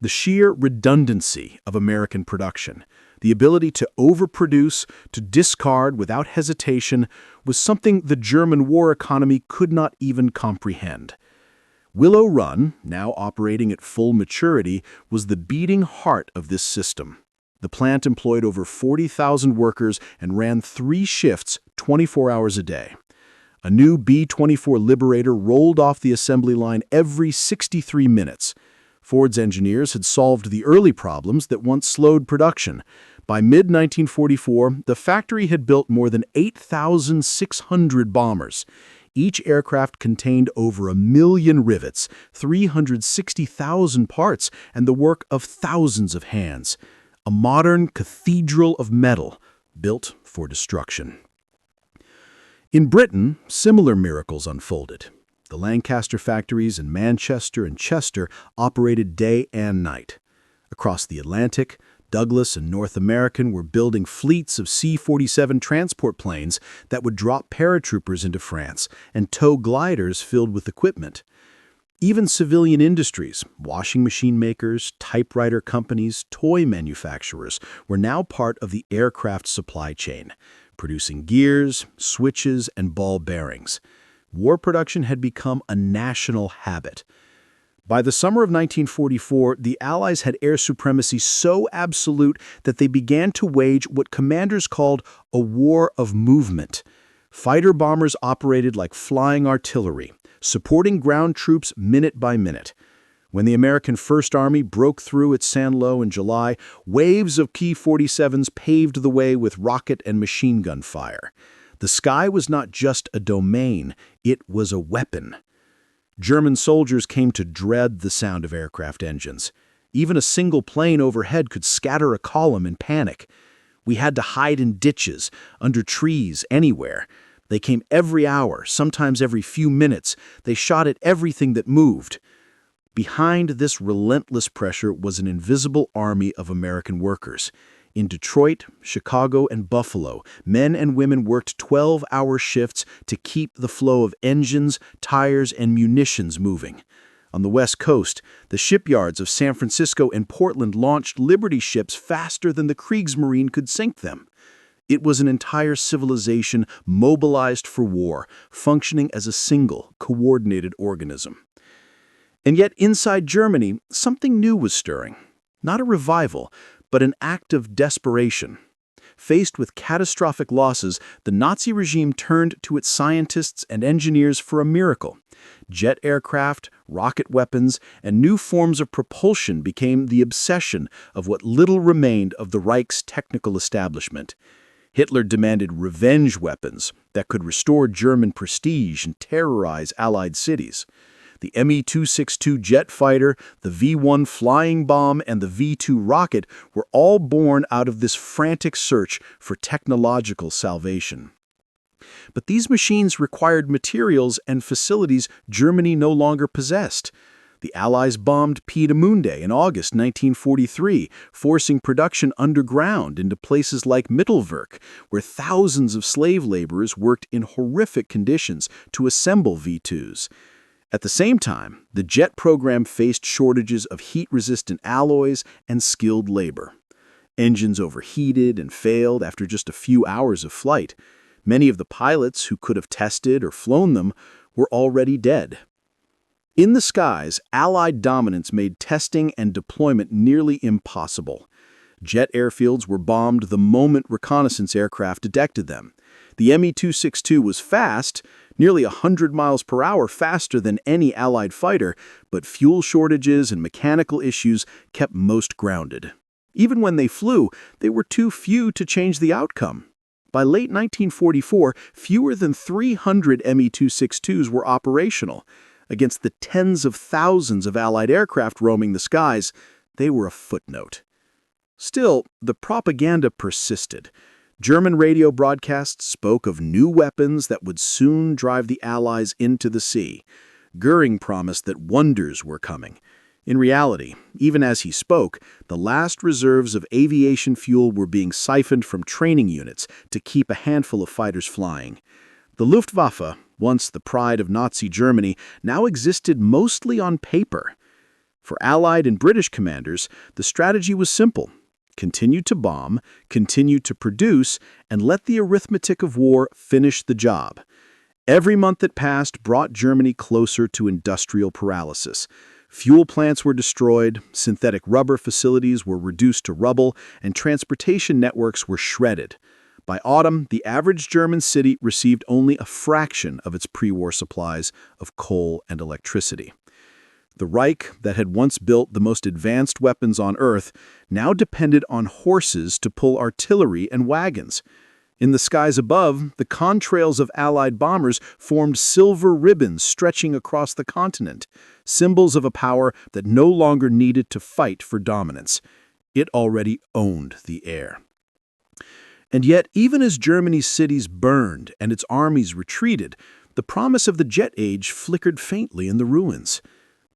The sheer redundancy of American production, the ability to overproduce, to discard without hesitation, was something the German war economy could not even comprehend. Willow Run, now operating at full maturity, was the beating heart of this system. The plant employed over 40,000 workers and ran 3 shifts, 24 hours a day. A new B-24 Liberator rolled off the assembly line every 63 minutes. Ford's engineers had solved the early problems that once slowed production. By mid-1944, the factory had built more than 8,600 bombers. Each aircraft contained over 1 million rivets, 360,000 parts, and the work of thousands of hands. A modern cathedral of metal, built for destruction. In Britain, similar miracles unfolded. The Lancaster factories in Manchester and Chester operated day and night. Across the Atlantic, Douglas and North American were building fleets of C-47 transport planes that would drop paratroopers into France and tow gliders filled with equipment. Even civilian industries, washing machine makers, typewriter companies, toy manufacturers, were now part of the aircraft supply chain, producing gears, switches, and ball bearings. War production had become a national habit. By the summer of 1944, the Allies had air supremacy so absolute that they began to wage what commanders called a war of movement. Fighter bombers operated like flying artillery, supporting ground troops minute by minute. When the American First Army broke through at Saint-Lô in July, waves of P-47s paved the way with rocket and machine gun fire. The sky was not just a domain, it was a weapon. German soldiers came to dread the sound of aircraft engines. Even a single plane overhead could scatter a column in panic. We had to hide in ditches, under trees, anywhere. They came every hour, sometimes every few minutes. They shot at everything that moved. Behind this relentless pressure was an invisible army of American workers. In Detroit, Chicago, and Buffalo, men and women worked 12-hour shifts to keep the flow of engines, tires, and munitions moving. On the West Coast, the shipyards of San Francisco and Portland launched Liberty ships faster than the Kriegsmarine could sink them. It was an entire civilization mobilized for war, functioning as a single, coordinated organism. And yet, inside Germany, something new was stirring. Not a revival, but an act of desperation. Faced with catastrophic losses, the Nazi regime turned to its scientists and engineers for a miracle. Jet aircraft, rocket weapons, and new forms of propulsion became the obsession of what little remained of the Reich's technical establishment. Hitler demanded revenge weapons that could restore German prestige and terrorize Allied cities. The Me-262 jet fighter, the V-1 flying bomb, and the V-2 rocket were all born out of this frantic search for technological salvation. But these machines required materials and facilities Germany no longer possessed. The Allies bombed Peenemünde in August 1943, forcing production underground into places like Mittelwerk, where thousands of slave laborers worked in horrific conditions to assemble V-2s. At the same time, the jet program faced shortages of heat-resistant alloys and skilled labor. Engines overheated and failed after just a few hours of flight. Many of the pilots who could have tested or flown them were already dead. In the skies, Allied dominance made testing and deployment nearly impossible. Jet airfields were bombed the moment reconnaissance aircraft detected them. The Me-262 was fast, nearly 100 miles per hour faster than any Allied fighter, but fuel shortages and mechanical issues kept most grounded. Even when they flew, they were too few to change the outcome. By late 1944, fewer than 300 Me-262s were operational. Against the tens of thousands of Allied aircraft roaming the skies, they were a footnote. Still, the propaganda persisted. German radio broadcasts spoke of new weapons that would soon drive the Allies into the sea. Göring promised that wonders were coming. In reality, even as he spoke, the last reserves of aviation fuel were being siphoned from training units to keep a handful of fighters flying. The Luftwaffe, once the pride of Nazi Germany, now existed mostly on paper. For Allied and British commanders, the strategy was simple. Continue to bomb, continue to produce, and let the arithmetic of war finish the job. Every month that passed brought Germany closer to industrial paralysis. Fuel plants were destroyed, synthetic rubber facilities were reduced to rubble, and transportation networks were shredded. By autumn, the average German city received only a fraction of its pre-war supplies of coal and electricity. The Reich, that had once built the most advanced weapons on Earth, now depended on horses to pull artillery and wagons. In the skies above, the contrails of Allied bombers formed silver ribbons stretching across the continent, symbols of a power that no longer needed to fight for dominance. It already owned the air. And yet, even as Germany's cities burned and its armies retreated, the promise of the jet age flickered faintly in the ruins.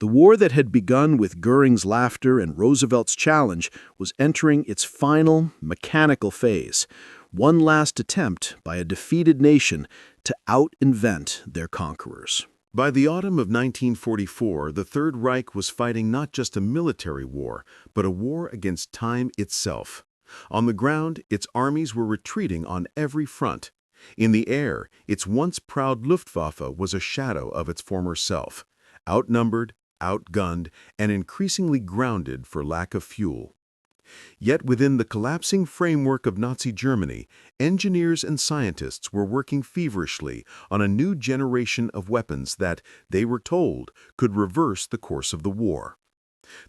The war that had begun with Göring's laughter and Roosevelt's challenge was entering its final, mechanical phase, one last attempt by a defeated nation to out-invent their conquerors. By the autumn of 1944, the Third Reich was fighting not just a military war, but a war against time itself. On the ground, its armies were retreating on every front. In the air, its once proud Luftwaffe was a shadow of its former self, outnumbered, outgunned, and increasingly grounded for lack of fuel. Yet within the collapsing framework of Nazi Germany, engineers and scientists were working feverishly on a new generation of weapons that, they were told, could reverse the course of the war.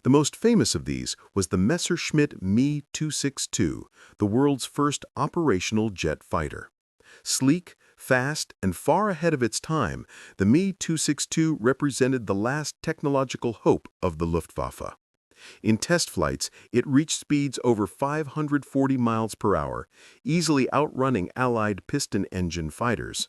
The most famous of these was the Messerschmitt Me-262, the world's first operational jet fighter. Sleek, Fast and far ahead of its time, the Me-262 represented the last technological hope of the Luftwaffe. In test flights, it reached speeds over 540 miles per hour, easily outrunning Allied piston-engine fighters.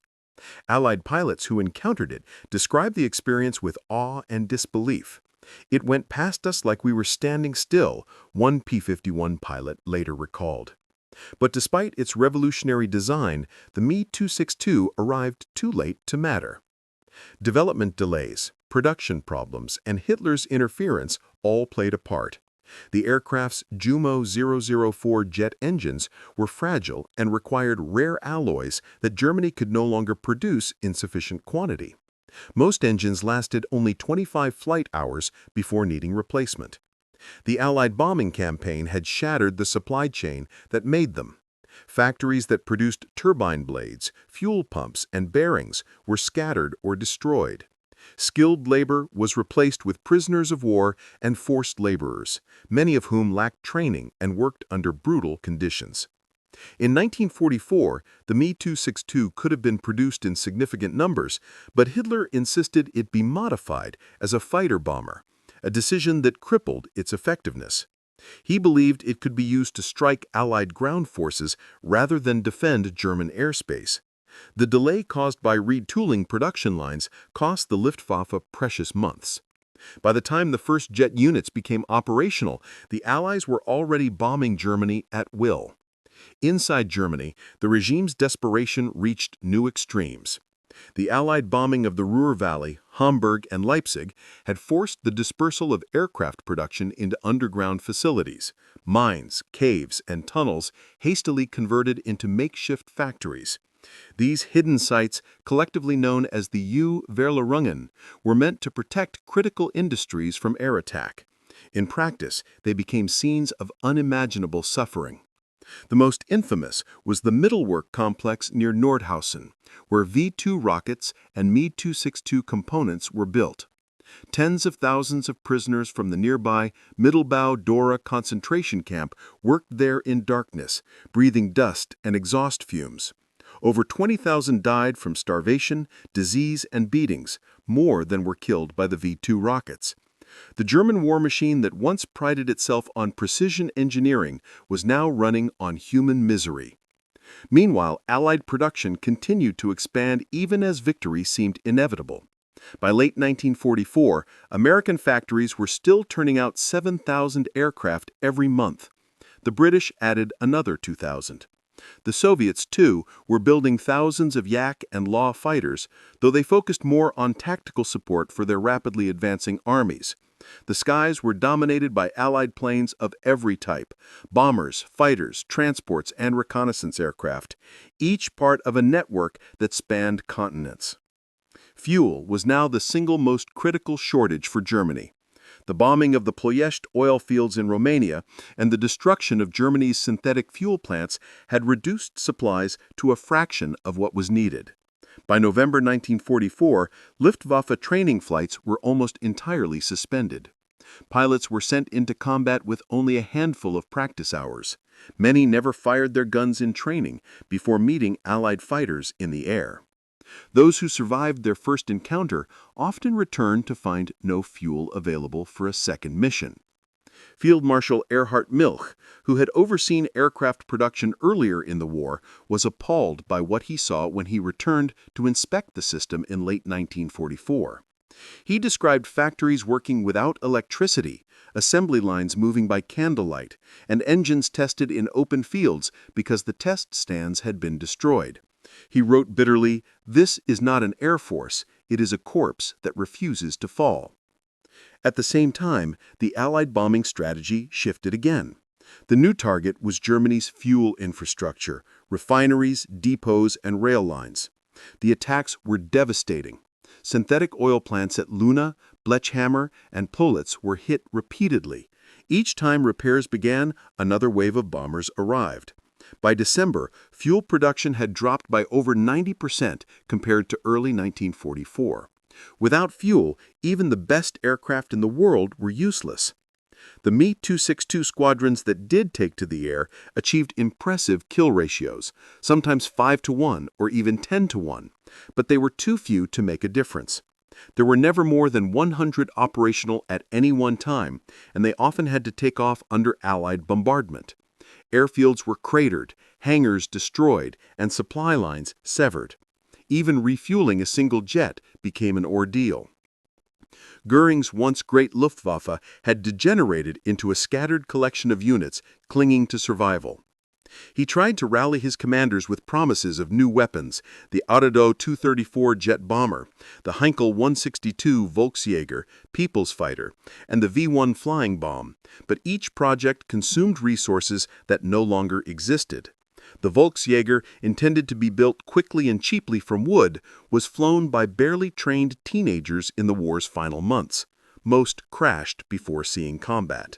Allied pilots who encountered it described the experience with awe and disbelief. "It went past us like we were standing still," one P-51 pilot later recalled. But despite its revolutionary design, the Me-262 arrived too late to matter. Development delays, production problems, and Hitler's interference all played a part. The aircraft's Jumo 004 jet engines were fragile and required rare alloys that Germany could no longer produce in sufficient quantity. Most engines lasted only 25 flight hours before needing replacement. The Allied bombing campaign had shattered the supply chain that made them. Factories that produced turbine blades, fuel pumps, and bearings were scattered or destroyed. Skilled labor was replaced with prisoners of war and forced laborers, many of whom lacked training and worked under brutal conditions. In 1944, the Me-262 could have been produced in significant numbers, but Hitler insisted it be modified as a fighter bomber, a decision that crippled its effectiveness. He believed it could be used to strike Allied ground forces rather than defend German airspace. The delay caused by retooling production lines cost the Luftwaffe precious months. By the time the first jet units became operational, the Allies were already bombing Germany at will. Inside Germany, the regime's desperation reached new extremes. The Allied bombing of the Ruhr Valley, Hamburg, and Leipzig had forced the dispersal of aircraft production into underground facilities, mines, caves, and tunnels hastily converted into makeshift factories. These hidden sites, collectively known as the U-Verlängerungen, were meant to protect critical industries from air attack. In practice, they became scenes of unimaginable suffering. The most infamous was the Mittelwerk complex near Nordhausen, where V-2 rockets and Me-262 components were built. Tens of thousands of prisoners from the nearby Mittelbau-Dora concentration camp worked there in darkness, breathing dust and exhaust fumes. Over 20,000 died from starvation, disease, and beatings, more than were killed by the V-2 rockets. The German war machine that once prided itself on precision engineering was now running on human misery. Meanwhile, Allied production continued to expand even as victory seemed inevitable. By late 1944, American factories were still turning out 7,000 aircraft every month. The British added another 2,000. The Soviets, too, were building thousands of Yak and Law fighters, though they focused more on tactical support for their rapidly advancing armies. The skies were dominated by Allied planes of every type: bombers, fighters, transports, and reconnaissance aircraft, each part of a network that spanned continents. Fuel was now the single most critical shortage for Germany. The bombing of the Ploiești oil fields in Romania and the destruction of Germany's synthetic fuel plants had reduced supplies to a fraction of what was needed. By November 1944, Luftwaffe training flights were almost entirely suspended. Pilots were sent into combat with only a handful of practice hours. Many never fired their guns in training before meeting Allied fighters in the air. Those who survived their first encounter often returned to find no fuel available for a second mission. Field Marshal Erhard Milch, who had overseen aircraft production earlier in the war, was appalled by what he saw when he returned to inspect the system in late 1944. He described factories working without electricity, assembly lines moving by candlelight, and engines tested in open fields because the test stands had been destroyed. He wrote bitterly, "This is not an air force, it is a corpse that refuses to fall." At the same time, the Allied bombing strategy shifted again. The new target was Germany's fuel infrastructure, refineries, depots, and rail lines. The attacks were devastating. Synthetic oil plants at Luna, Blechhammer, and Politz were hit repeatedly. Each time repairs began, another wave of bombers arrived. By December, fuel production had dropped by over 90% compared to early 1944. Without fuel, even the best aircraft in the world were useless. The Me-262 squadrons that did take to the air achieved impressive kill ratios, sometimes 5-to-1 or even 10-to-1, but they were too few to make a difference. There were never more than 100 operational at any one time, and they often had to take off under Allied bombardment. Airfields were cratered, hangars destroyed, and supply lines severed. Even refueling a single jet became an ordeal. Göring's once great Luftwaffe had degenerated into a scattered collection of units clinging to survival. He tried to rally his commanders with promises of new weapons, the Otto 234 jet bomber, the Heinkel 162 Volksjäger People's Fighter, and the V-1 flying bomb, but each project consumed resources that no longer existed. The Volksjäger, intended to be built quickly and cheaply from wood, was flown by barely trained teenagers in the war's final months. Most crashed before seeing combat.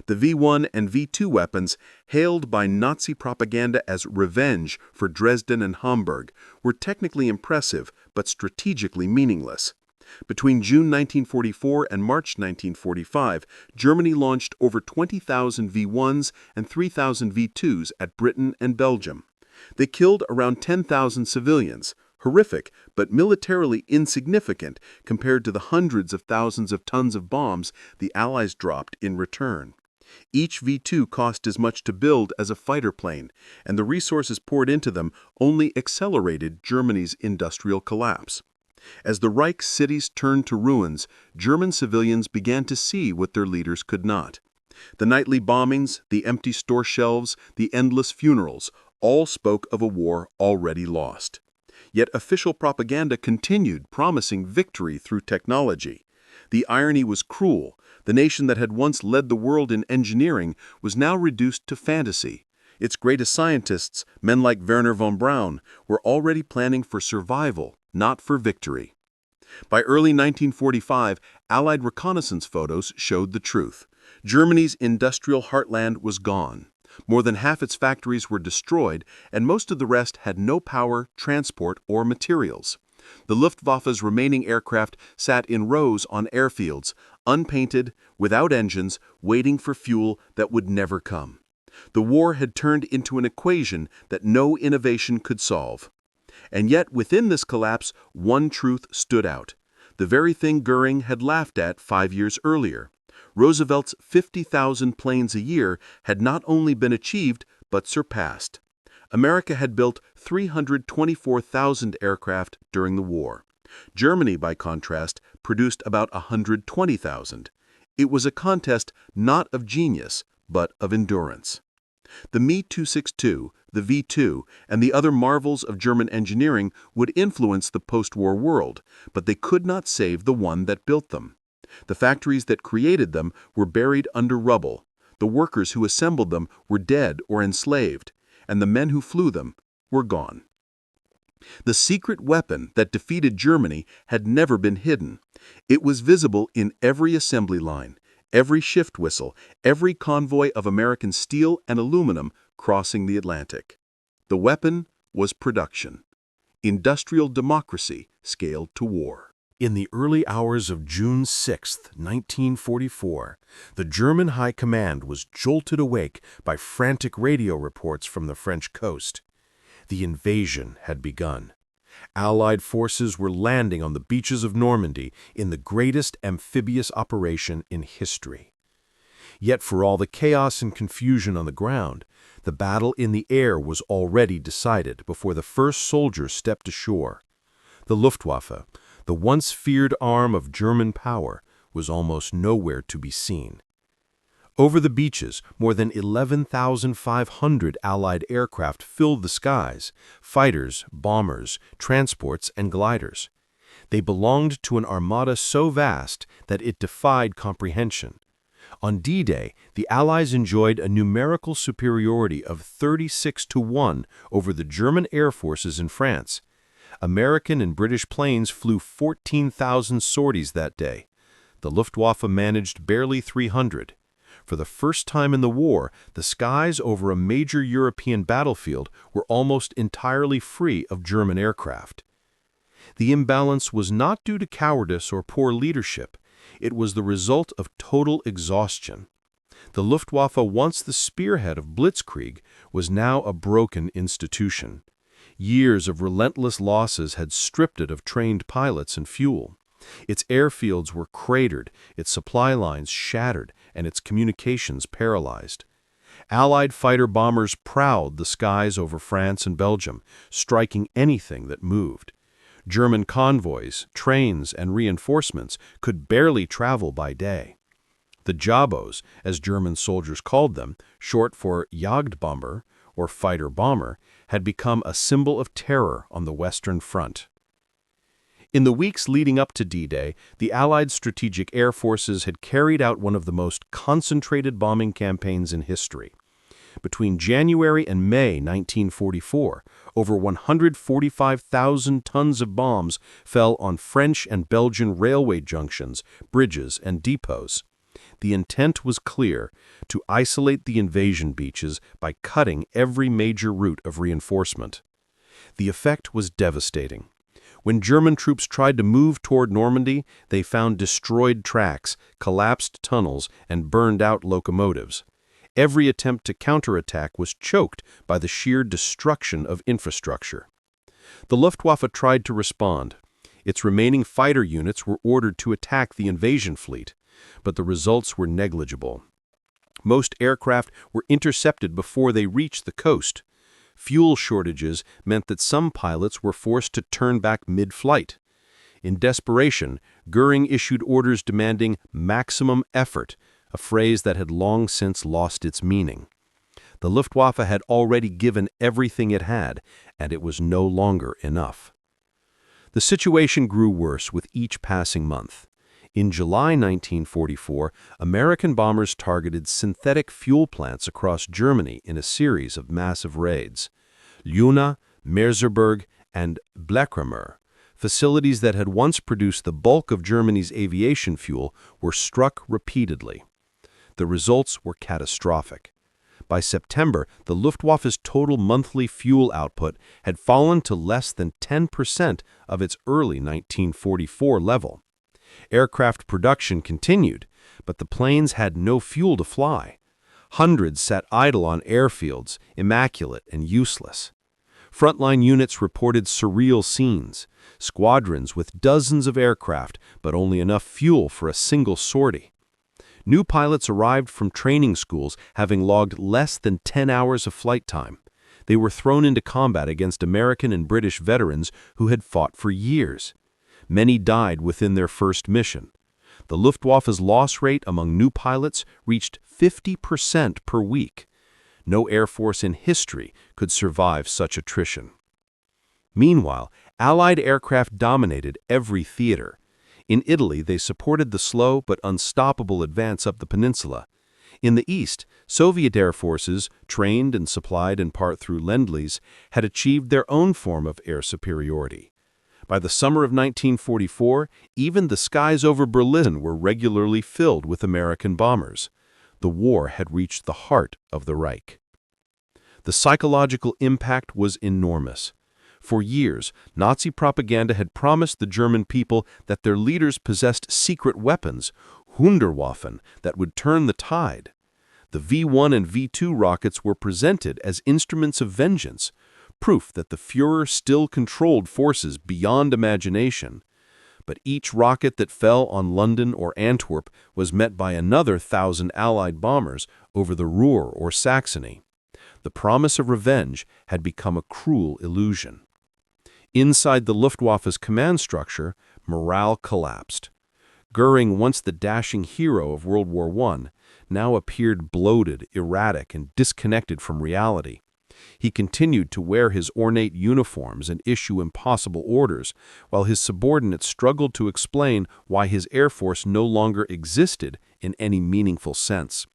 The V-1 and V-2 weapons, hailed by Nazi propaganda as revenge for Dresden and Hamburg, were technically impressive but strategically meaningless. Between June 1944 and March 1945, Germany launched over 20,000 V-1s and 3,000 V-2s at Britain and Belgium. They killed around 10,000 civilians, horrific but militarily insignificant compared to the hundreds of thousands of tons of bombs the Allies dropped in return. Each V-2 cost as much to build as a fighter plane, and the resources poured into them only accelerated Germany's industrial collapse. As the Reich cities turned to ruins, German civilians began to see what their leaders could not. The nightly bombings, the empty store shelves, the endless funerals, all spoke of a war already lost. Yet official propaganda continued, promising victory through technology. The irony was cruel. The nation that had once led the world in engineering was now reduced to fantasy. Its greatest scientists, men like Wernher von Braun, were already planning for survival, not for victory. By early 1945, Allied reconnaissance photos showed the truth. Germany's industrial heartland was gone. More than half its factories were destroyed, and most of the rest had no power, transport, or materials. The Luftwaffe's remaining aircraft sat in rows on airfields, unpainted, without engines, waiting for fuel that would never come. The war had turned into an equation that no innovation could solve. And yet, within this collapse, one truth stood out. The very thing Göring had laughed at 5 years earlier. Roosevelt's 50,000 planes a year had not only been achieved, but surpassed. America had built 324,000 aircraft during the war. Germany, by contrast, produced about 120,000. It was a contest not of genius, but of endurance. The Me-262, the V-2, and the other marvels of German engineering would influence the post-war world, but they could not save the one that built them. The factories that created them were buried under rubble. The workers who assembled them were dead or enslaved, and the men who flew them were gone. The secret weapon that defeated Germany had never been hidden. It was visible in every assembly line, every shift whistle, every convoy of American steel and aluminum crossing the Atlantic. The weapon was production. Industrial democracy scaled to war. In the early hours of June 6, 1944, the German High Command was jolted awake by frantic radio reports from the French coast. The invasion had begun. Allied forces were landing on the beaches of Normandy in the greatest amphibious operation in history. Yet for all the chaos and confusion on the ground, the battle in the air was already decided before the first soldiers stepped ashore. The Luftwaffe, the once feared arm of German power, was almost nowhere to be seen. Over the beaches, more than 11,500 Allied aircraft filled the skies, fighters, bombers, transports, and gliders. They belonged to an armada so vast that it defied comprehension. On D-Day, the Allies enjoyed a numerical superiority of 36-to-1 over the German air forces in France. American and British planes flew 14,000 sorties that day. The Luftwaffe managed barely 300. For the first time in the war, the skies over a major European battlefield were almost entirely free of German aircraft. The imbalance was not due to cowardice or poor leadership. It was the result of total exhaustion. The Luftwaffe, once the spearhead of blitzkrieg, was now a broken institution. Years of relentless losses had stripped it of trained pilots and fuel. Its airfields were cratered, its supply lines shattered, and its communications paralyzed. Allied fighter-bombers prowled the skies over France and Belgium, striking anything that moved. German convoys, trains, and reinforcements could barely travel by day. The Jabos, as German soldiers called them, short for Jagdbomber, or fighter-bomber, had become a symbol of terror on the Western Front. In the weeks leading up to D-Day, the Allied strategic air forces had carried out one of the most concentrated bombing campaigns in history. Between January and May 1944, over 145,000 tons of bombs fell on French and Belgian railway junctions, bridges, and depots. The intent was clear: to isolate the invasion beaches by cutting every major route of reinforcement. The effect was devastating. When German troops tried to move toward Normandy, they found destroyed tracks, collapsed tunnels, and burned-out locomotives. Every attempt to counterattack was choked by the sheer destruction of infrastructure. The Luftwaffe tried to respond. Its remaining fighter units were ordered to attack the invasion fleet, but the results were negligible. Most aircraft were intercepted before they reached the coast. Fuel shortages meant that some pilots were forced to turn back mid-flight. In desperation, Göring issued orders demanding maximum effort, a phrase that had long since lost its meaning. The Luftwaffe had already given everything it had, and it was no longer enough. The situation grew worse with each passing month. In July 1944, American bombers targeted synthetic fuel plants across Germany in a series of massive raids. Luna, Merseburg, and Bleckremer, facilities that had once produced the bulk of Germany's aviation fuel, were struck repeatedly. The results were catastrophic. By September, the Luftwaffe's total monthly fuel output had fallen to less than 10% of its early 1944 level. Aircraft production continued, but the planes had no fuel to fly. Hundreds sat idle on airfields, immaculate and useless. Frontline units reported surreal scenes: squadrons with dozens of aircraft, but only enough fuel for a single sortie. New pilots arrived from training schools having logged less than 10 hours of flight time. They were thrown into combat against American and British veterans who had fought for years. Many died within their first mission. The Luftwaffe's loss rate among new pilots reached 50% per week. No air force in history could survive such attrition. Meanwhile, Allied aircraft dominated every theater. In Italy, they supported the slow but unstoppable advance up the peninsula. In the east, Soviet air forces, trained and supplied in part through Lend-Lease, had achieved their own form of air superiority. By the summer of 1944, even the skies over Berlin were regularly filled with American bombers. The war had reached the heart of the Reich. The psychological impact was enormous. For years, Nazi propaganda had promised the German people that their leaders possessed secret weapons, Wunderwaffen, that would turn the tide. The V-1 and V-2 rockets were presented as instruments of vengeance, proof that the Führer still controlled forces beyond imagination. But each rocket that fell on London or Antwerp was met by another 1,000 Allied bombers over the Ruhr or Saxony. The promise of revenge had become a cruel illusion. Inside the Luftwaffe's command structure, morale collapsed. Göring, once the dashing hero of World War I, now appeared bloated, erratic, and disconnected from reality. He continued to wear his ornate uniforms and issue impossible orders, while his subordinates struggled to explain why his air force no longer existed in any meaningful sense.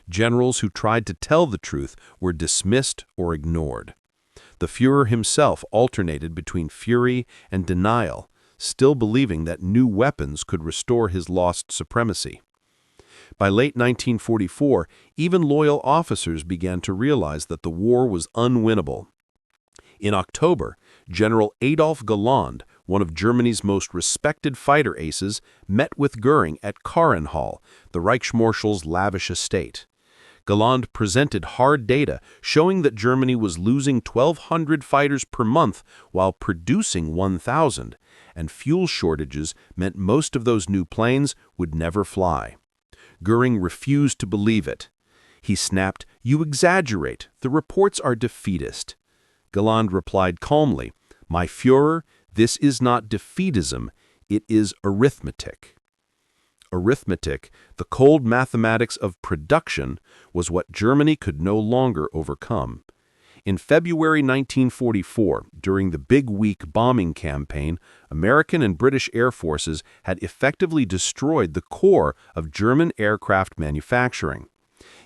Generals who tried to tell the truth were dismissed or ignored. The Führer himself alternated between fury and denial, still believing that new weapons could restore his lost supremacy. By late 1944, even loyal officers began to realize that the war was unwinnable. In October, General Adolf Galland, one of Germany's most respected fighter aces, met with Göring at Karrenhall, the Reichsmarshal's lavish estate. Galland presented hard data showing that Germany was losing 1,200 fighters per month while producing 1,000, and fuel shortages meant most of those new planes would never fly. Göring refused to believe it. He snapped, "You exaggerate. The reports are defeatist." Galland replied calmly, "My Führer, this is not defeatism, it is arithmetic." Arithmetic, the cold mathematics of production, was what Germany could no longer overcome. In February 1944, during the Big Week bombing campaign, American and British air forces had effectively destroyed the core of German aircraft manufacturing.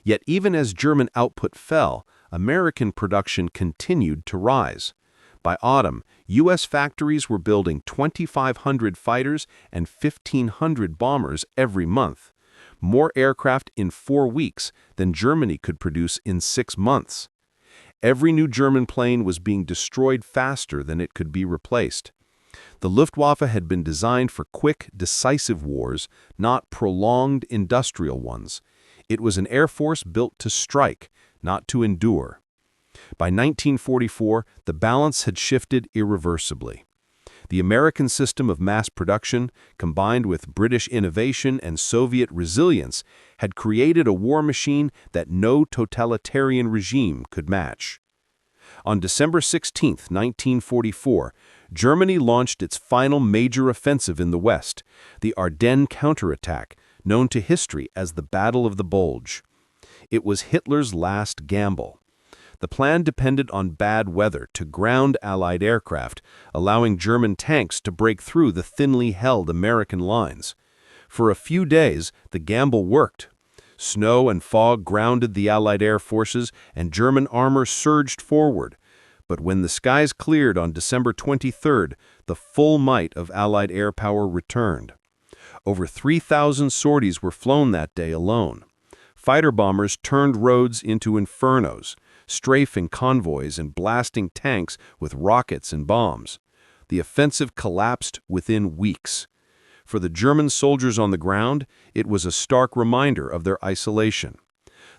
Yet even as German output fell, American production continued to rise. By autumn, U.S. factories were building 2,500 fighters and 1,500 bombers every month, more aircraft in 4 weeks than Germany could produce in 6 months. Every new German plane was being destroyed faster than it could be replaced. The Luftwaffe had been designed for quick, decisive wars, not prolonged industrial ones. It was an air force built to strike, not to endure. By 1944, the balance had shifted irreversibly. The American system of mass production, combined with British innovation and Soviet resilience, had created a war machine that no totalitarian regime could match. On December 16, 1944, Germany launched its final major offensive in the West, the Ardennes counterattack, known to history as the Battle of the Bulge. It was Hitler's last gamble. The plan depended on bad weather to ground Allied aircraft, allowing German tanks to break through the thinly held American lines. For a few days, the gamble worked. Snow and fog grounded the Allied air forces, and German armor surged forward. But when the skies cleared on December 23rd, the full might of Allied air power returned. Over 3,000 sorties were flown that day alone. Fighter bombers turned roads into infernos, strafing convoys and blasting tanks with rockets and bombs. The offensive collapsed within weeks. For the German soldiers on the ground, it was a stark reminder of their isolation.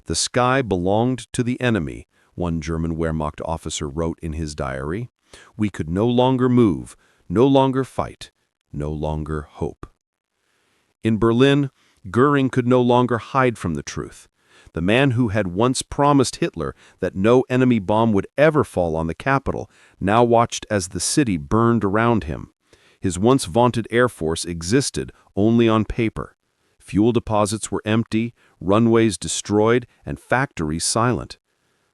"The sky belonged to the enemy," one German Wehrmacht officer wrote in his diary. "We could no longer move, no longer fight, no longer hope." In Berlin, Göring could no longer hide from the truth. The man who had once promised Hitler that no enemy bomb would ever fall on the capital now watched as the city burned around him. His once vaunted air force existed only on paper. Fuel deposits were empty, runways destroyed, and factories silent.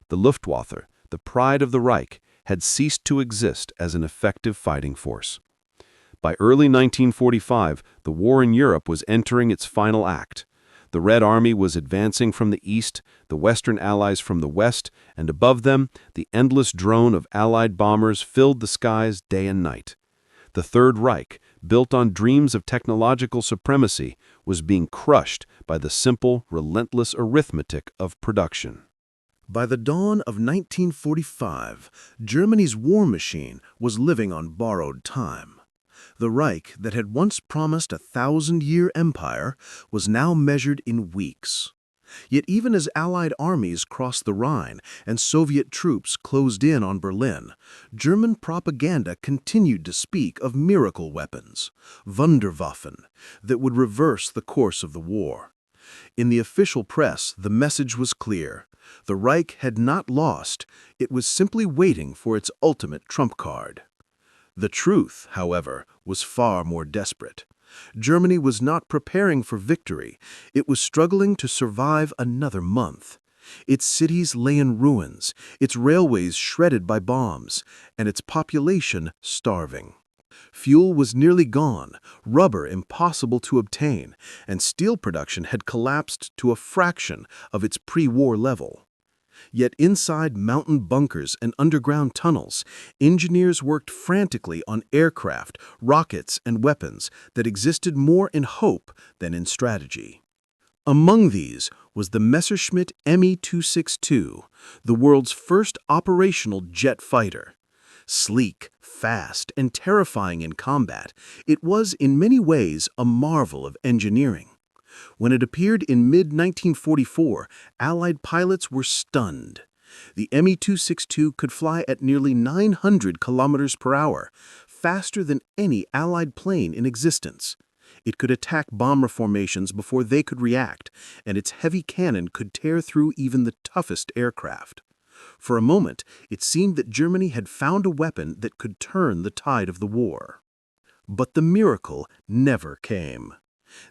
The Luftwaffe, the pride of the Reich, had ceased to exist as an effective fighting force. By early 1945, the war in Europe was entering its final act. The Red Army was advancing from the east, the Western Allies from the west, and above them, the endless drone of Allied bombers filled the skies day and night. The Third Reich, built on dreams of technological supremacy, was being crushed by the simple, relentless arithmetic of production. By the dawn of 1945, Germany's war machine was living on borrowed time. The Reich that had once promised a 1,000-year empire was now measured in weeks. Yet even as Allied armies crossed the Rhine and Soviet troops closed in on Berlin, German propaganda continued to speak of miracle weapons, Wunderwaffen, that would reverse the course of the war. In the official press, the message was clear. The Reich had not lost, it was simply waiting for its ultimate trump card. The truth, however, was far more desperate. Germany was not preparing for victory. It was struggling to survive another month. Its cities lay in ruins, its railways shredded by bombs, and its population starving. Fuel was nearly gone, rubber impossible to obtain, and steel production had collapsed to a fraction of its pre-war level. Yet inside mountain bunkers and underground tunnels, engineers worked frantically on aircraft, rockets, and weapons that existed more in hope than in strategy. Among these was the Messerschmitt Me-262, the world's first operational jet fighter. Sleek, fast, and terrifying in combat, it was in many ways a marvel of engineering. When it appeared in mid-1944, Allied pilots were stunned. The Me-262 could fly at nearly 900 kilometers per hour, faster than any Allied plane in existence. It could attack bomber formations before they could react, and its heavy cannon could tear through even the toughest aircraft. For a moment, it seemed that Germany had found a weapon that could turn the tide of the war. But the miracle never came.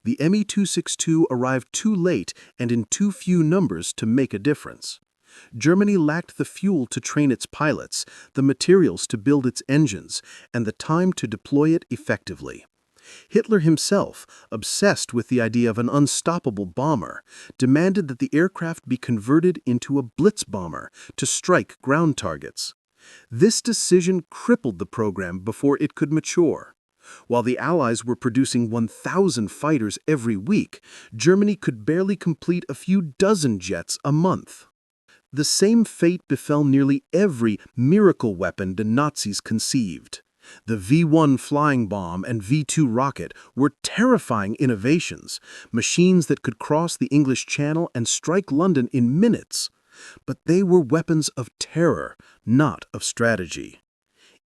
The Me-262 arrived too late and in too few numbers to make a difference. Germany lacked the fuel to train its pilots, the materials to build its engines, and the time to deploy it effectively. Hitler himself, obsessed with the idea of an unstoppable bomber, demanded that the aircraft be converted into a blitz bomber to strike ground targets. This decision crippled the program before it could mature. While the Allies were producing 1,000 fighters every week, Germany could barely complete a few dozen jets a month. The same fate befell nearly every miracle weapon the Nazis conceived. The V-1 flying bomb and V-2 rocket were terrifying innovations, machines that could cross the English Channel and strike London in minutes. But they were weapons of terror, not of strategy.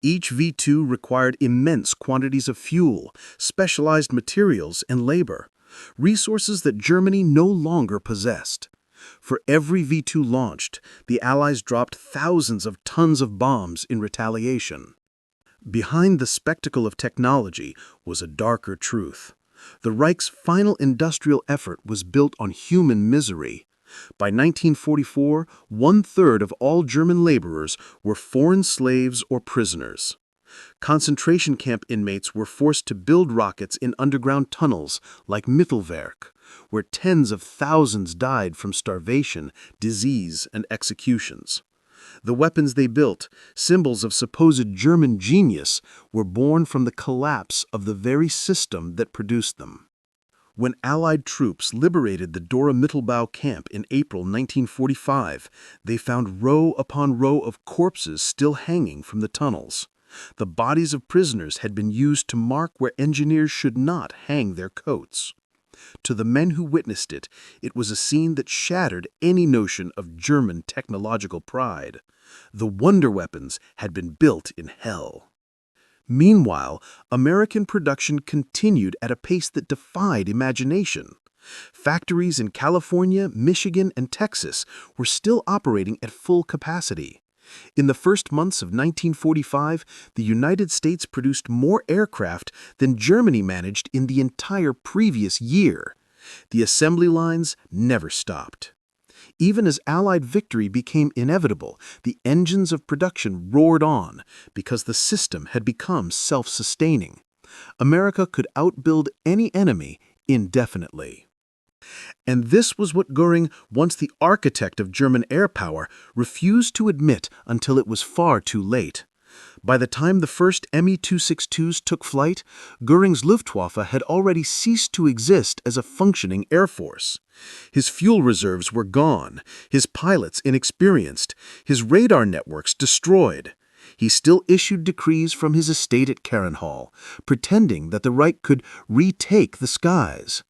Each V-2 required immense quantities of fuel, specialized materials, and labor, resources that Germany no longer possessed. For every V-2 launched, the Allies dropped thousands of tons of bombs in retaliation. Behind the spectacle of technology was a darker truth. The Reich's final industrial effort was built on human misery. By 1944, 1/3 of all German laborers were foreign slaves or prisoners. Concentration camp inmates were forced to build rockets in underground tunnels like Mittelwerk, where tens of thousands died from starvation, disease, and executions. The weapons they built, symbols of supposed German genius, were born from the collapse of the very system that produced them. When Allied troops liberated the Dora-Mittelbau camp in April 1945, they found row upon row of corpses still hanging from the tunnels. The bodies of prisoners had been used to mark where engineers should not hang their coats. To the men who witnessed it, it was a scene that shattered any notion of German technological pride. The wonder weapons had been built in hell. Meanwhile, American production continued at a pace that defied imagination. Factories in California, Michigan, and Texas were still operating at full capacity. In the first months of 1945, the United States produced more aircraft than Germany managed in the entire previous year. The assembly lines never stopped. Even as Allied victory became inevitable, the engines of production roared on because the system had become self-sustaining. America could outbuild any enemy indefinitely. And this was what Göring, once the architect of German air power, refused to admit until it was far too late. By the time the first Me-262s took flight, Göring's Luftwaffe had already ceased to exist as a functioning air force. His fuel reserves were gone, his pilots inexperienced, his radar networks destroyed. He still issued decrees from his estate at Carenhall, pretending that the Reich could retake the skies.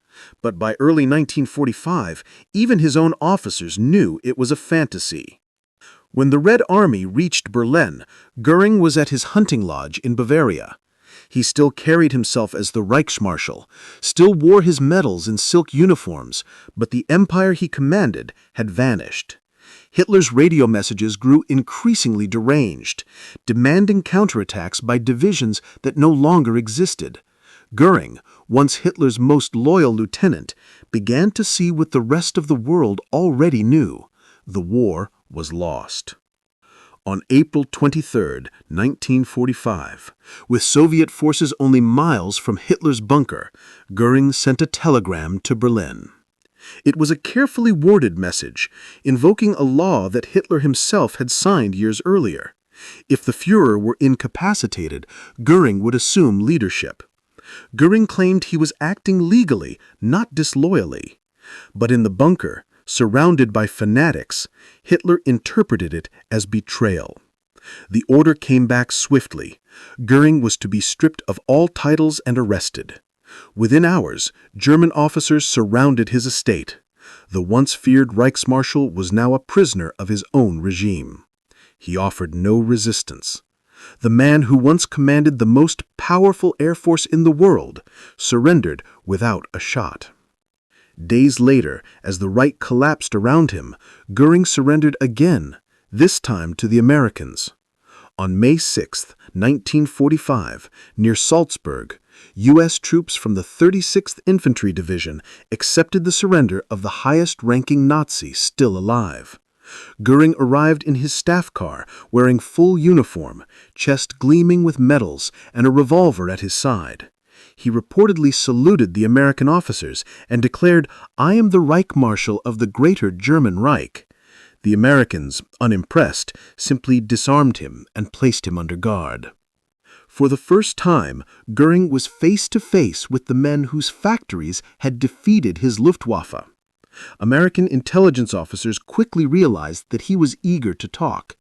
But by early 1945, even his own officers knew it was a fantasy. When the Red Army reached Berlin, Göring was at his hunting lodge in Bavaria. He still carried himself as the Reichsmarschall, still wore his medals in silk uniforms, but the empire he commanded had vanished. Hitler's radio messages grew increasingly deranged, demanding counterattacks by divisions that no longer existed. Göring, once Hitler's most loyal lieutenant, began to see what the rest of the world already knew. The war was lost. On April 23, 1945, with Soviet forces only miles from Hitler's bunker, Göring sent a telegram to Berlin. It was a carefully worded message, invoking a law that Hitler himself had signed years earlier. If the Führer were incapacitated, Göring would assume leadership. Göring claimed he was acting legally, not disloyally. But in the bunker, surrounded by fanatics, Hitler interpreted it as betrayal. The order came back swiftly. Göring was to be stripped of all titles and arrested. Within hours, German officers surrounded his estate. The once feared Reichsmarshal was now a prisoner of his own regime. He offered no resistance. The man who once commanded the most powerful air force in the world surrendered without a shot. Days later, as the Reich collapsed around him, Göring surrendered again, this time to the Americans. On May 6, 1945, near Salzburg, U.S. troops from the 36th Infantry Division accepted the surrender of the highest-ranking Nazi still alive. Göring arrived in his staff car, wearing full uniform, chest gleaming with medals, and a revolver at his side. He reportedly saluted the American officers and declared, "I am the Reich Marshal of the Greater German Reich." The Americans, unimpressed, simply disarmed him and placed him under guard. For the first time, Göring was face-to-face with the men whose factories had defeated his Luftwaffe. American intelligence officers quickly realized that he was eager to talk.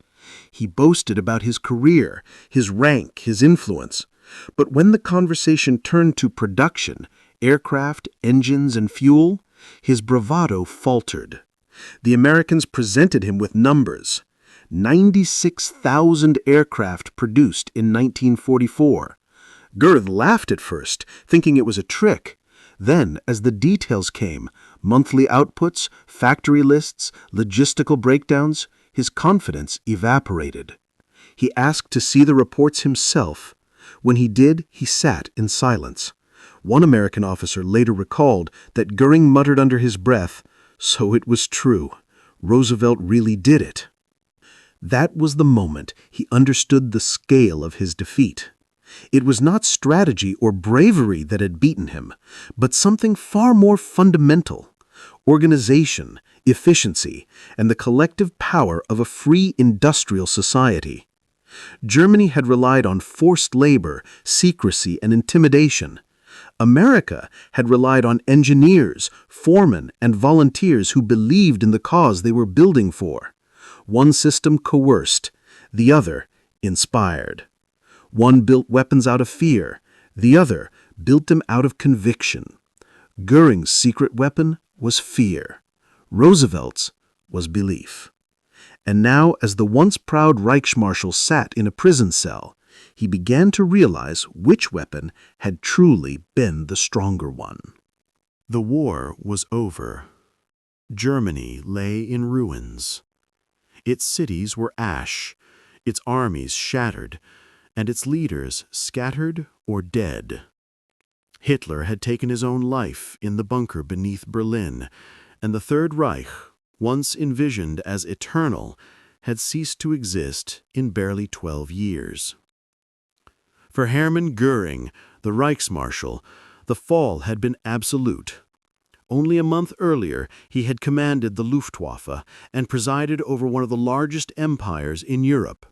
He boasted about his career, his rank, his influence. But when the conversation turned to production, aircraft, engines, and fuel, his bravado faltered. The Americans presented him with numbers. 96,000 aircraft produced in 1944. Göring laughed at first, thinking it was a trick. Then, as the details came, monthly outputs, factory lists, logistical breakdowns, his confidence evaporated. He asked to see the reports himself. When he did, he sat in silence. One American officer later recalled that Göring muttered under his breath, "So it was true. Roosevelt really did it." That was the moment he understood the scale of his defeat. It was not strategy or bravery that had beaten him, but something far more fundamental: organization, efficiency, and the collective power of a free industrial society. Germany had relied on forced labor, secrecy, and intimidation. America had relied on engineers, foremen, and volunteers who believed in the cause they were building for. One system coerced, the other inspired. One built weapons out of fear, the other built them out of conviction. Göring's secret weapon was fear. Roosevelt's was belief. And now, as the once proud Reichsmarschall sat in a prison cell, he began to realize which weapon had truly been the stronger one. The war was over. Germany lay in ruins. Its cities were ash, its armies shattered, and its leaders scattered or dead. Hitler had taken his own life in the bunker beneath Berlin, and the Third Reich, once envisioned as eternal, had ceased to exist in barely 12 years. For Hermann Göring, the Reichsmarschall, the fall had been absolute. Only a month earlier, he had commanded the Luftwaffe and presided over one of the largest empires in Europe.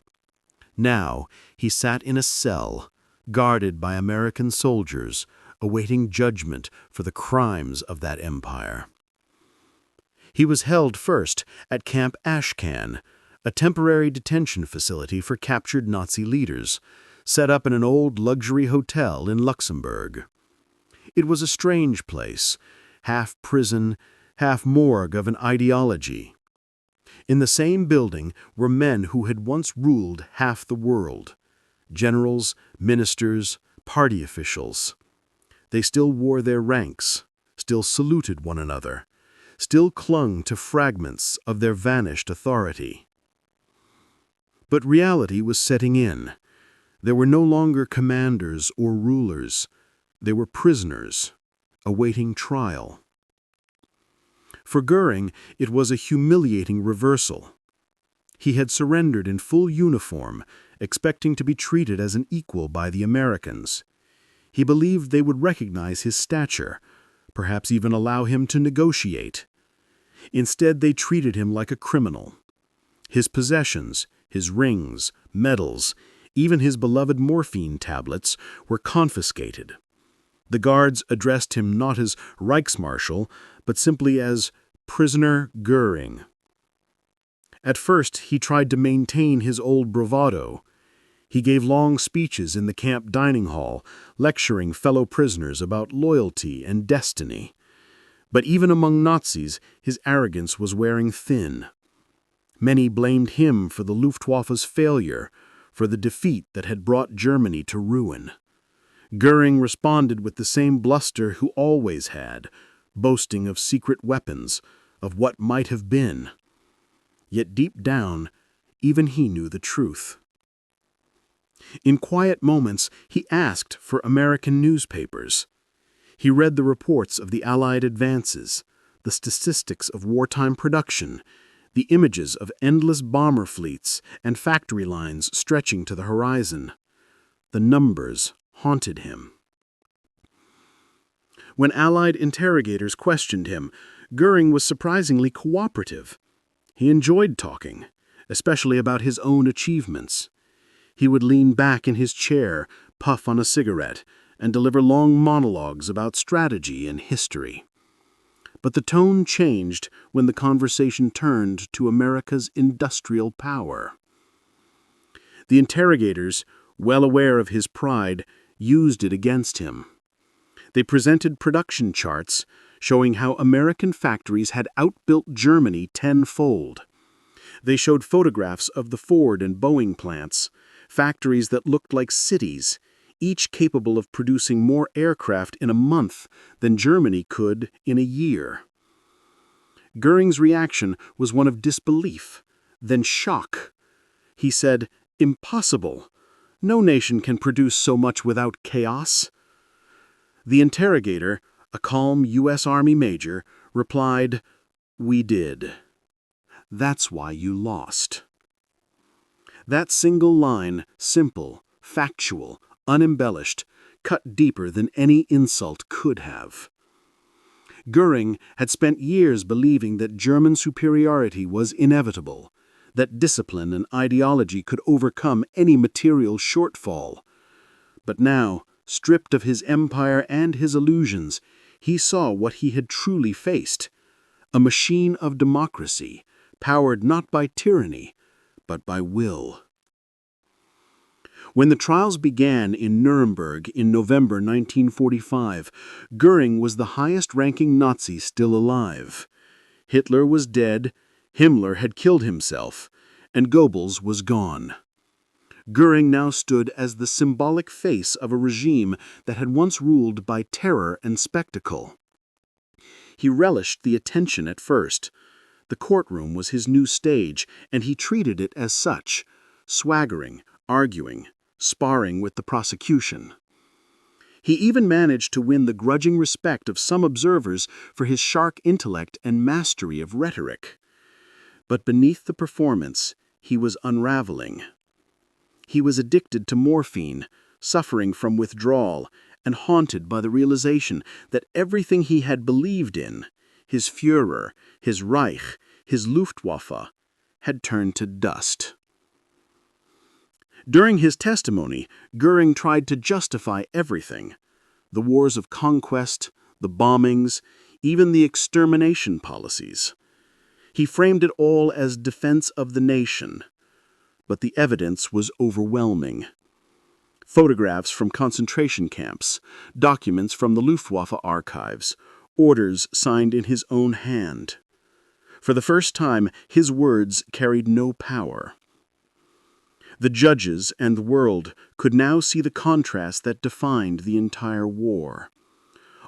Now, he sat in a cell, guarded by American soldiers, awaiting judgment for the crimes of that empire. He was held first at Camp Ashcan, a temporary detention facility for captured Nazi leaders, set up in an old luxury hotel in Luxembourg. It was a strange place, half prison, half morgue of an ideology. In the same building were men who had once ruled half the world: generals, ministers, party officials. They still wore their ranks, still saluted one another, still clung to fragments of their vanished authority. But reality was setting in. There were no longer commanders or rulers. They were prisoners, awaiting trial. For Göring, it was a humiliating reversal. He had surrendered in full uniform, expecting to be treated as an equal by the Americans. He believed they would recognize his stature, perhaps even allow him to negotiate. Instead, they treated him like a criminal. His possessions, his rings, medals, even his beloved morphine tablets were confiscated. The guards addressed him not as Reichsmarschall, but simply as Prisoner Göring. At first, he tried to maintain his old bravado. He gave long speeches in the camp dining hall, lecturing fellow prisoners about loyalty and destiny. But even among Nazis, his arrogance was wearing thin. Many blamed him for the Luftwaffe's failure, for the defeat that had brought Germany to ruin. Göring responded with the same bluster who always had, boasting of secret weapons, of what might have been. Yet deep down, even he knew the truth. In quiet moments, he asked for American newspapers. He read the reports of the Allied advances, the statistics of wartime production, the images of endless bomber fleets and factory lines stretching to the horizon. The numbers haunted him. When Allied interrogators questioned him, Göring was surprisingly cooperative. He enjoyed talking, especially about his own achievements. He would lean back in his chair, puff on a cigarette, and deliver long monologues about strategy and history. But the tone changed when the conversation turned to America's industrial power. The interrogators, well aware of his pride, used it against him. They presented production charts showing how American factories had outbuilt Germany tenfold. They showed photographs of the Ford and Boeing plants, factories that looked like cities, each capable of producing more aircraft in a month than Germany could in a year. Göring's reaction was one of disbelief, then shock. He said, "Impossible. No nation can produce so much without chaos." The interrogator, a calm U.S. Army major, replied, "We did. That's why you lost." That single line, simple, factual, unembellished, cut deeper than any insult could have. Göring had spent years believing that German superiority was inevitable, that discipline and ideology could overcome any material shortfall. But now, stripped of his empire and his illusions, he saw what he had truly faced: a machine of democracy, powered not by tyranny, but by will. When the trials began in Nuremberg in November 1945, Göring was the highest-ranking Nazi still alive. Hitler was dead, Himmler had killed himself, and Goebbels was gone. Göring now stood as the symbolic face of a regime that had once ruled by terror and spectacle. He relished the attention at first. The courtroom was his new stage, and he treated it as such, swaggering, arguing, sparring with the prosecution. He even managed to win the grudging respect of some observers for his sharp intellect and mastery of rhetoric. But beneath the performance, he was unraveling. He was addicted to morphine, suffering from withdrawal, and haunted by the realization that everything he had believed in, his Führer, his Reich, his Luftwaffe, had turned to dust. During his testimony, Göring tried to justify everything: the wars of conquest, the bombings, even the extermination policies. He framed it all as defense of the nation. But the evidence was overwhelming. Photographs from concentration camps, documents from the Luftwaffe archives, orders signed in his own hand. For the first time, his words carried no power. The judges and the world could now see the contrast that defined the entire war.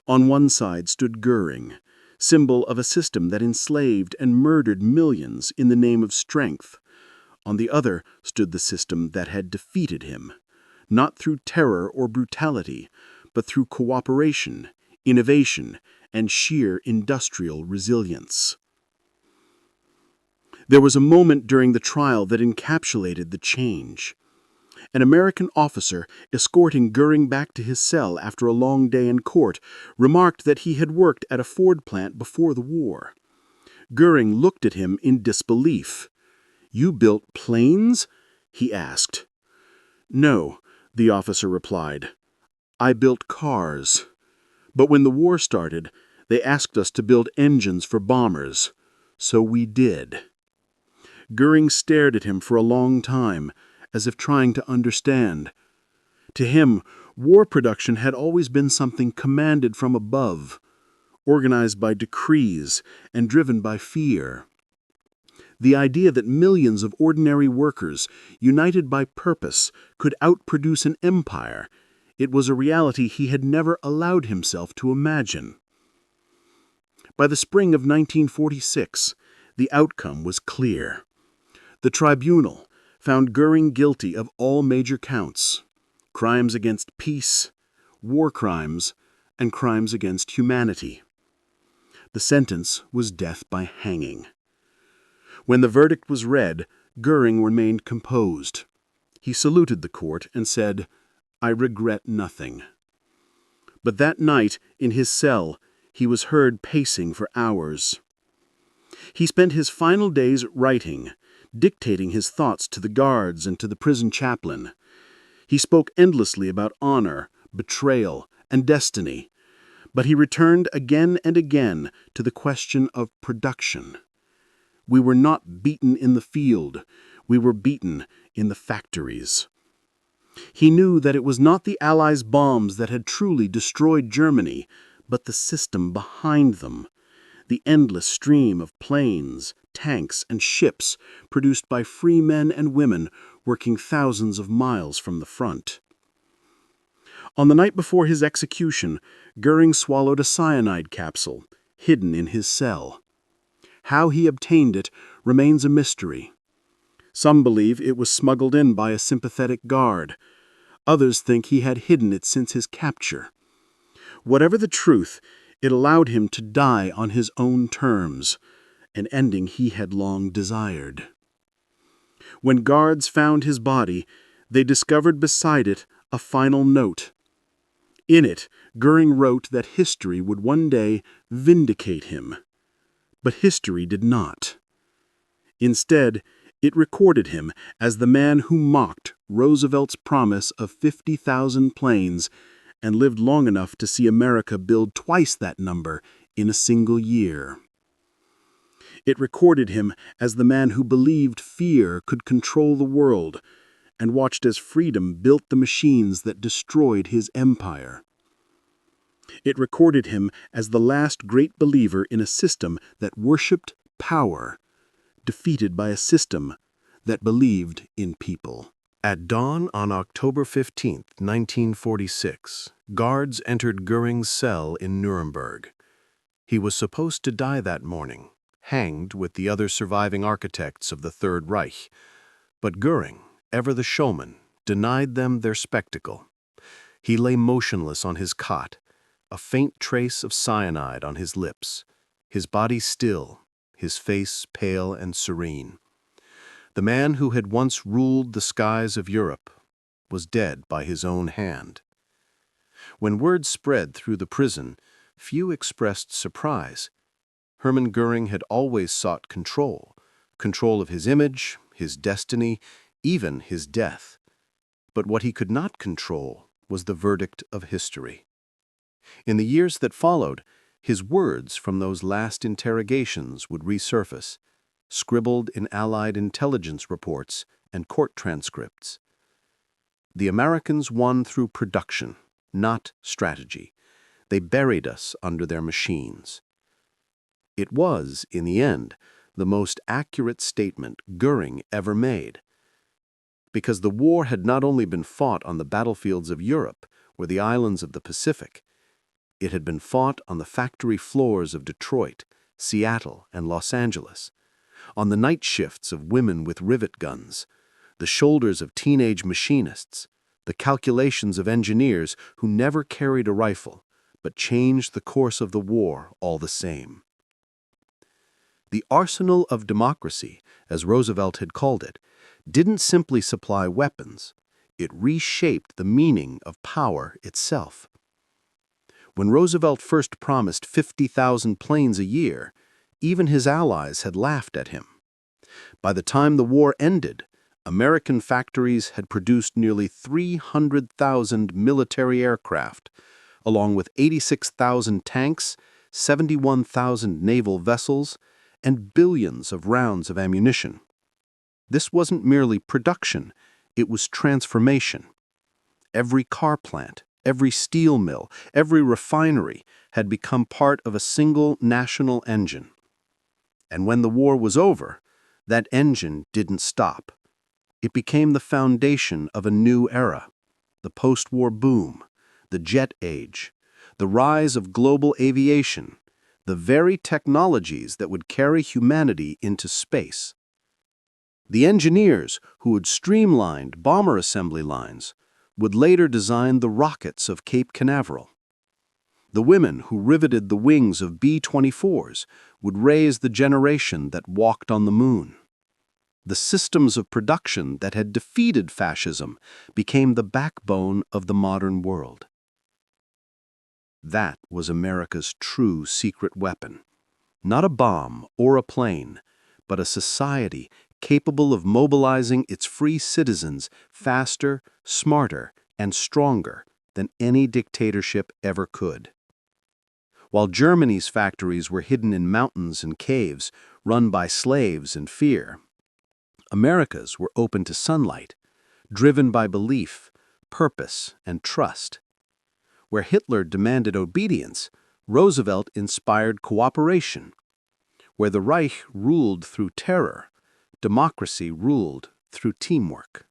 On one side stood Göring, symbol of a system that enslaved and murdered millions in the name of strength. On the other stood the system that had defeated him, not through terror or brutality, but through cooperation, innovation, and sheer industrial resilience. There was a moment during the trial that encapsulated the change. An American officer, escorting Göring back to his cell after a long day in court, remarked that he had worked at a Ford plant before the war. Göring looked at him in disbelief. "You built planes?" he asked. "No," the officer replied. "I built cars. But when the war started, they asked us to build engines for bombers. So we did." Göring stared at him for a long time, as if trying to understand. To him, war production had always been something commanded from above, organized by decrees and driven by fear. The idea that millions of ordinary workers, united by purpose, could outproduce an empire, it was a reality he had never allowed himself to imagine. By the spring of 1946, the outcome was clear. The tribunal found Göring guilty of all major counts: crimes against peace, war crimes, and crimes against humanity. The sentence was death by hanging. When the verdict was read, Göring remained composed. He saluted the court and said, "I regret nothing." But that night, in his cell, he was heard pacing for hours. He spent his final days writing, dictating his thoughts to the guards and to the prison chaplain. He spoke endlessly about honor, betrayal, and destiny, but he returned again and again to the question of production. We were not beaten in the field, we were beaten in the factories. He knew that it was not the Allies' bombs that had truly destroyed Germany, but the system behind them, the endless stream of planes, tanks, and ships produced by free men and women working thousands of miles from the front. On the night before his execution, Göring swallowed a cyanide capsule, hidden in his cell. How he obtained it remains a mystery. Some believe it was smuggled in by a sympathetic guard. Others think he had hidden it since his capture. Whatever the truth, it allowed him to die on his own terms, an ending he had long desired. When guards found his body, they discovered beside it a final note. In it, Göring wrote that history would one day vindicate him. But history did not. Instead, it recorded him as the man who mocked Roosevelt's promise of 50,000 planes and lived long enough to see America build twice that number in a single year. It recorded him as the man who believed fear could control the world and watched as freedom built the machines that destroyed his empire. It recorded him as the last great believer in a system that worshipped power, defeated by a system that believed in people. At dawn on October 15, 1946, guards entered Göring's cell in Nuremberg. He was supposed to die that morning, hanged with the other surviving architects of the Third Reich. But Göring, ever the showman, denied them their spectacle. He lay motionless on his cot, a faint trace of cyanide on his lips, his body still, his face pale and serene. The man who had once ruled the skies of Europe was dead by his own hand. When word spread through the prison, few expressed surprise. Hermann Göring had always sought control of his image, his destiny, even his death. But what he could not control was the verdict of history. In the years that followed, his words from those last interrogations would resurface, scribbled in Allied intelligence reports and court transcripts. The Americans won through production, not strategy. They buried us under their machines. It was, in the end, the most accurate statement Göring ever made. Because the war had not only been fought on the battlefields of Europe or the islands of the Pacific, it had been fought on the factory floors of Detroit, Seattle, and Los Angeles, on the night shifts of women with rivet guns, the shoulders of teenage machinists, the calculations of engineers who never carried a rifle, but changed the course of the war all the same. The arsenal of democracy, as Roosevelt had called it, didn't simply supply weapons. It reshaped the meaning of power itself. When Roosevelt first promised 50,000 planes a year, even his allies had laughed at him. By the time the war ended, American factories had produced nearly 300,000 military aircraft, along with 86,000 tanks, 71,000 naval vessels, and billions of rounds of ammunition. This wasn't merely production, it was transformation. Every car plant, every steel mill, every refinery had become part of a single national engine. And when the war was over, that engine didn't stop. It became the foundation of a new era, the post-war boom, the jet age, the rise of global aviation, the very technologies that would carry humanity into space. The engineers who had streamlined bomber assembly lines would later design the rockets of Cape Canaveral. The women who riveted the wings of B-24s would raise the generation that walked on the moon. The systems of production that had defeated fascism became the backbone of the modern world. That was America's true secret weapon. Not a bomb or a plane, but a society capable of mobilizing its free citizens faster, smarter, and stronger than any dictatorship ever could. While Germany's factories were hidden in mountains and caves, run by slaves and fear, America's were open to sunlight, driven by belief, purpose, and trust. Where Hitler demanded obedience, Roosevelt inspired cooperation. Where the Reich ruled through terror, democracy ruled through teamwork.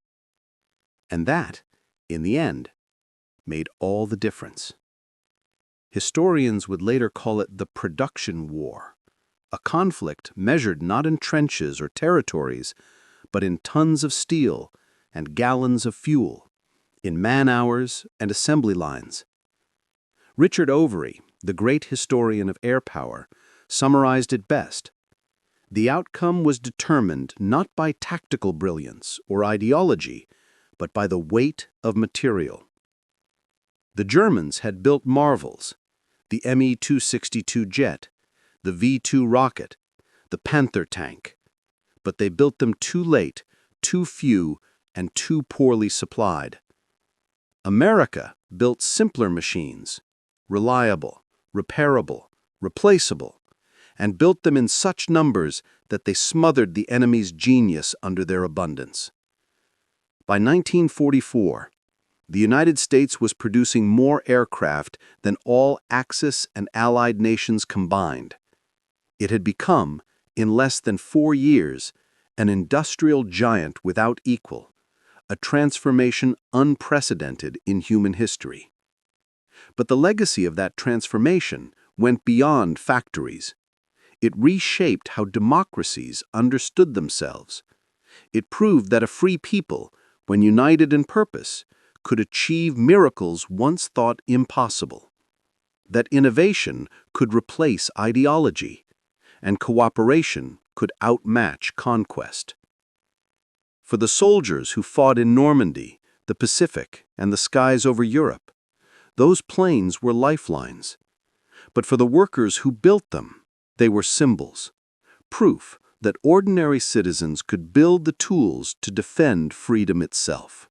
And that, in the end, made all the difference. Historians would later call it the production war, a conflict measured not in trenches or territories, but in tons of steel and gallons of fuel, in man-hours and assembly lines. Richard Overy, the great historian of air power, summarized it best. The outcome was determined not by tactical brilliance or ideology, but by the weight of material. The Germans had built marvels, the Me-262 jet, the V-2 rocket, the Panther tank, but they built them too late, too few, and too poorly supplied. America built simpler machines, reliable, repairable, replaceable, and built them in such numbers that they smothered the enemy's genius under their abundance. By 1944, the United States was producing more aircraft than all Axis and Allied nations combined. It had become, in less than 4 years, an industrial giant without equal, a transformation unprecedented in human history. But the legacy of that transformation went beyond factories. It reshaped how democracies understood themselves. It proved that a free people, when united in purpose, could achieve miracles once thought impossible. That innovation could replace ideology, and cooperation could outmatch conquest. For the soldiers who fought in Normandy, the Pacific, and the skies over Europe, those planes were lifelines. But for the workers who built them, they were symbols, proof that ordinary citizens could build the tools to defend freedom itself.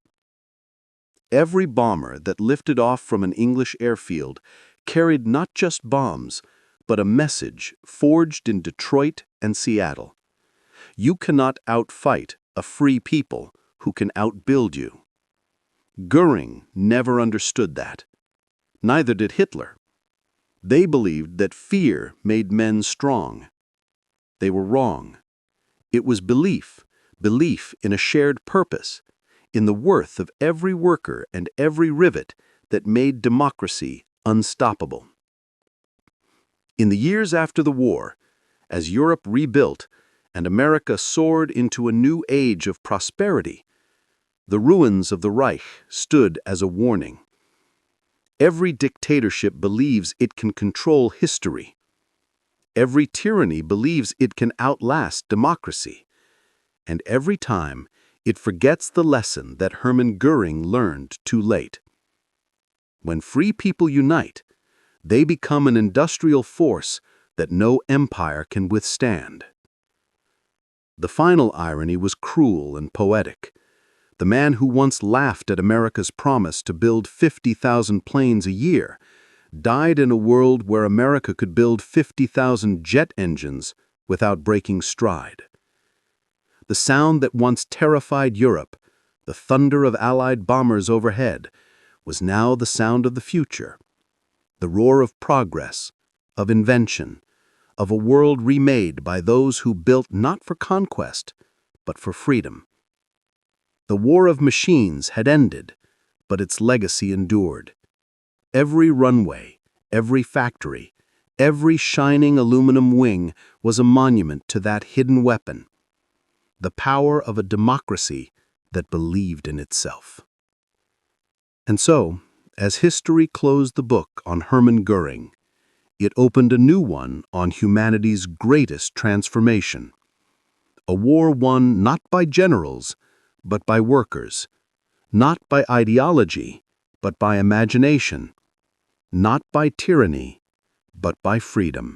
Every bomber that lifted off from an English airfield carried not just bombs, but a message forged in Detroit and Seattle. You cannot outfight a free people who can outbuild you. Göring never understood that. Neither did Hitler. They believed that fear made men strong. They were wrong. It was belief in a shared purpose, in the worth of every worker and every rivet that made democracy unstoppable. In the years after the war, as Europe rebuilt and America soared into a new age of prosperity, the ruins of the Reich stood as a warning. Every dictatorship believes it can control history. Every tyranny believes it can outlast democracy. And every time, it forgets the lesson that Hermann Göring learned too late. When free people unite, they become an industrial force that no empire can withstand. The final irony was cruel and poetic. The man who once laughed at America's promise to build 50,000 planes a year died in a world where America could build 50,000 jet engines without breaking stride. the sound that once terrified Europe, the thunder of Allied bombers overhead, was now the sound of the future, the roar of progress, of invention, of a world remade by those who built not for conquest, but for freedom. The war of machines had ended, but its legacy endured. Every runway, every factory, every shining aluminum wing was a monument to that hidden weapon, the power of a democracy that believed in itself. And so, as history closed the book on Hermann Göring, it opened a new one on humanity's greatest transformation. A war won not by generals, but by workers, not by ideology, but by imagination, not by tyranny, but by freedom.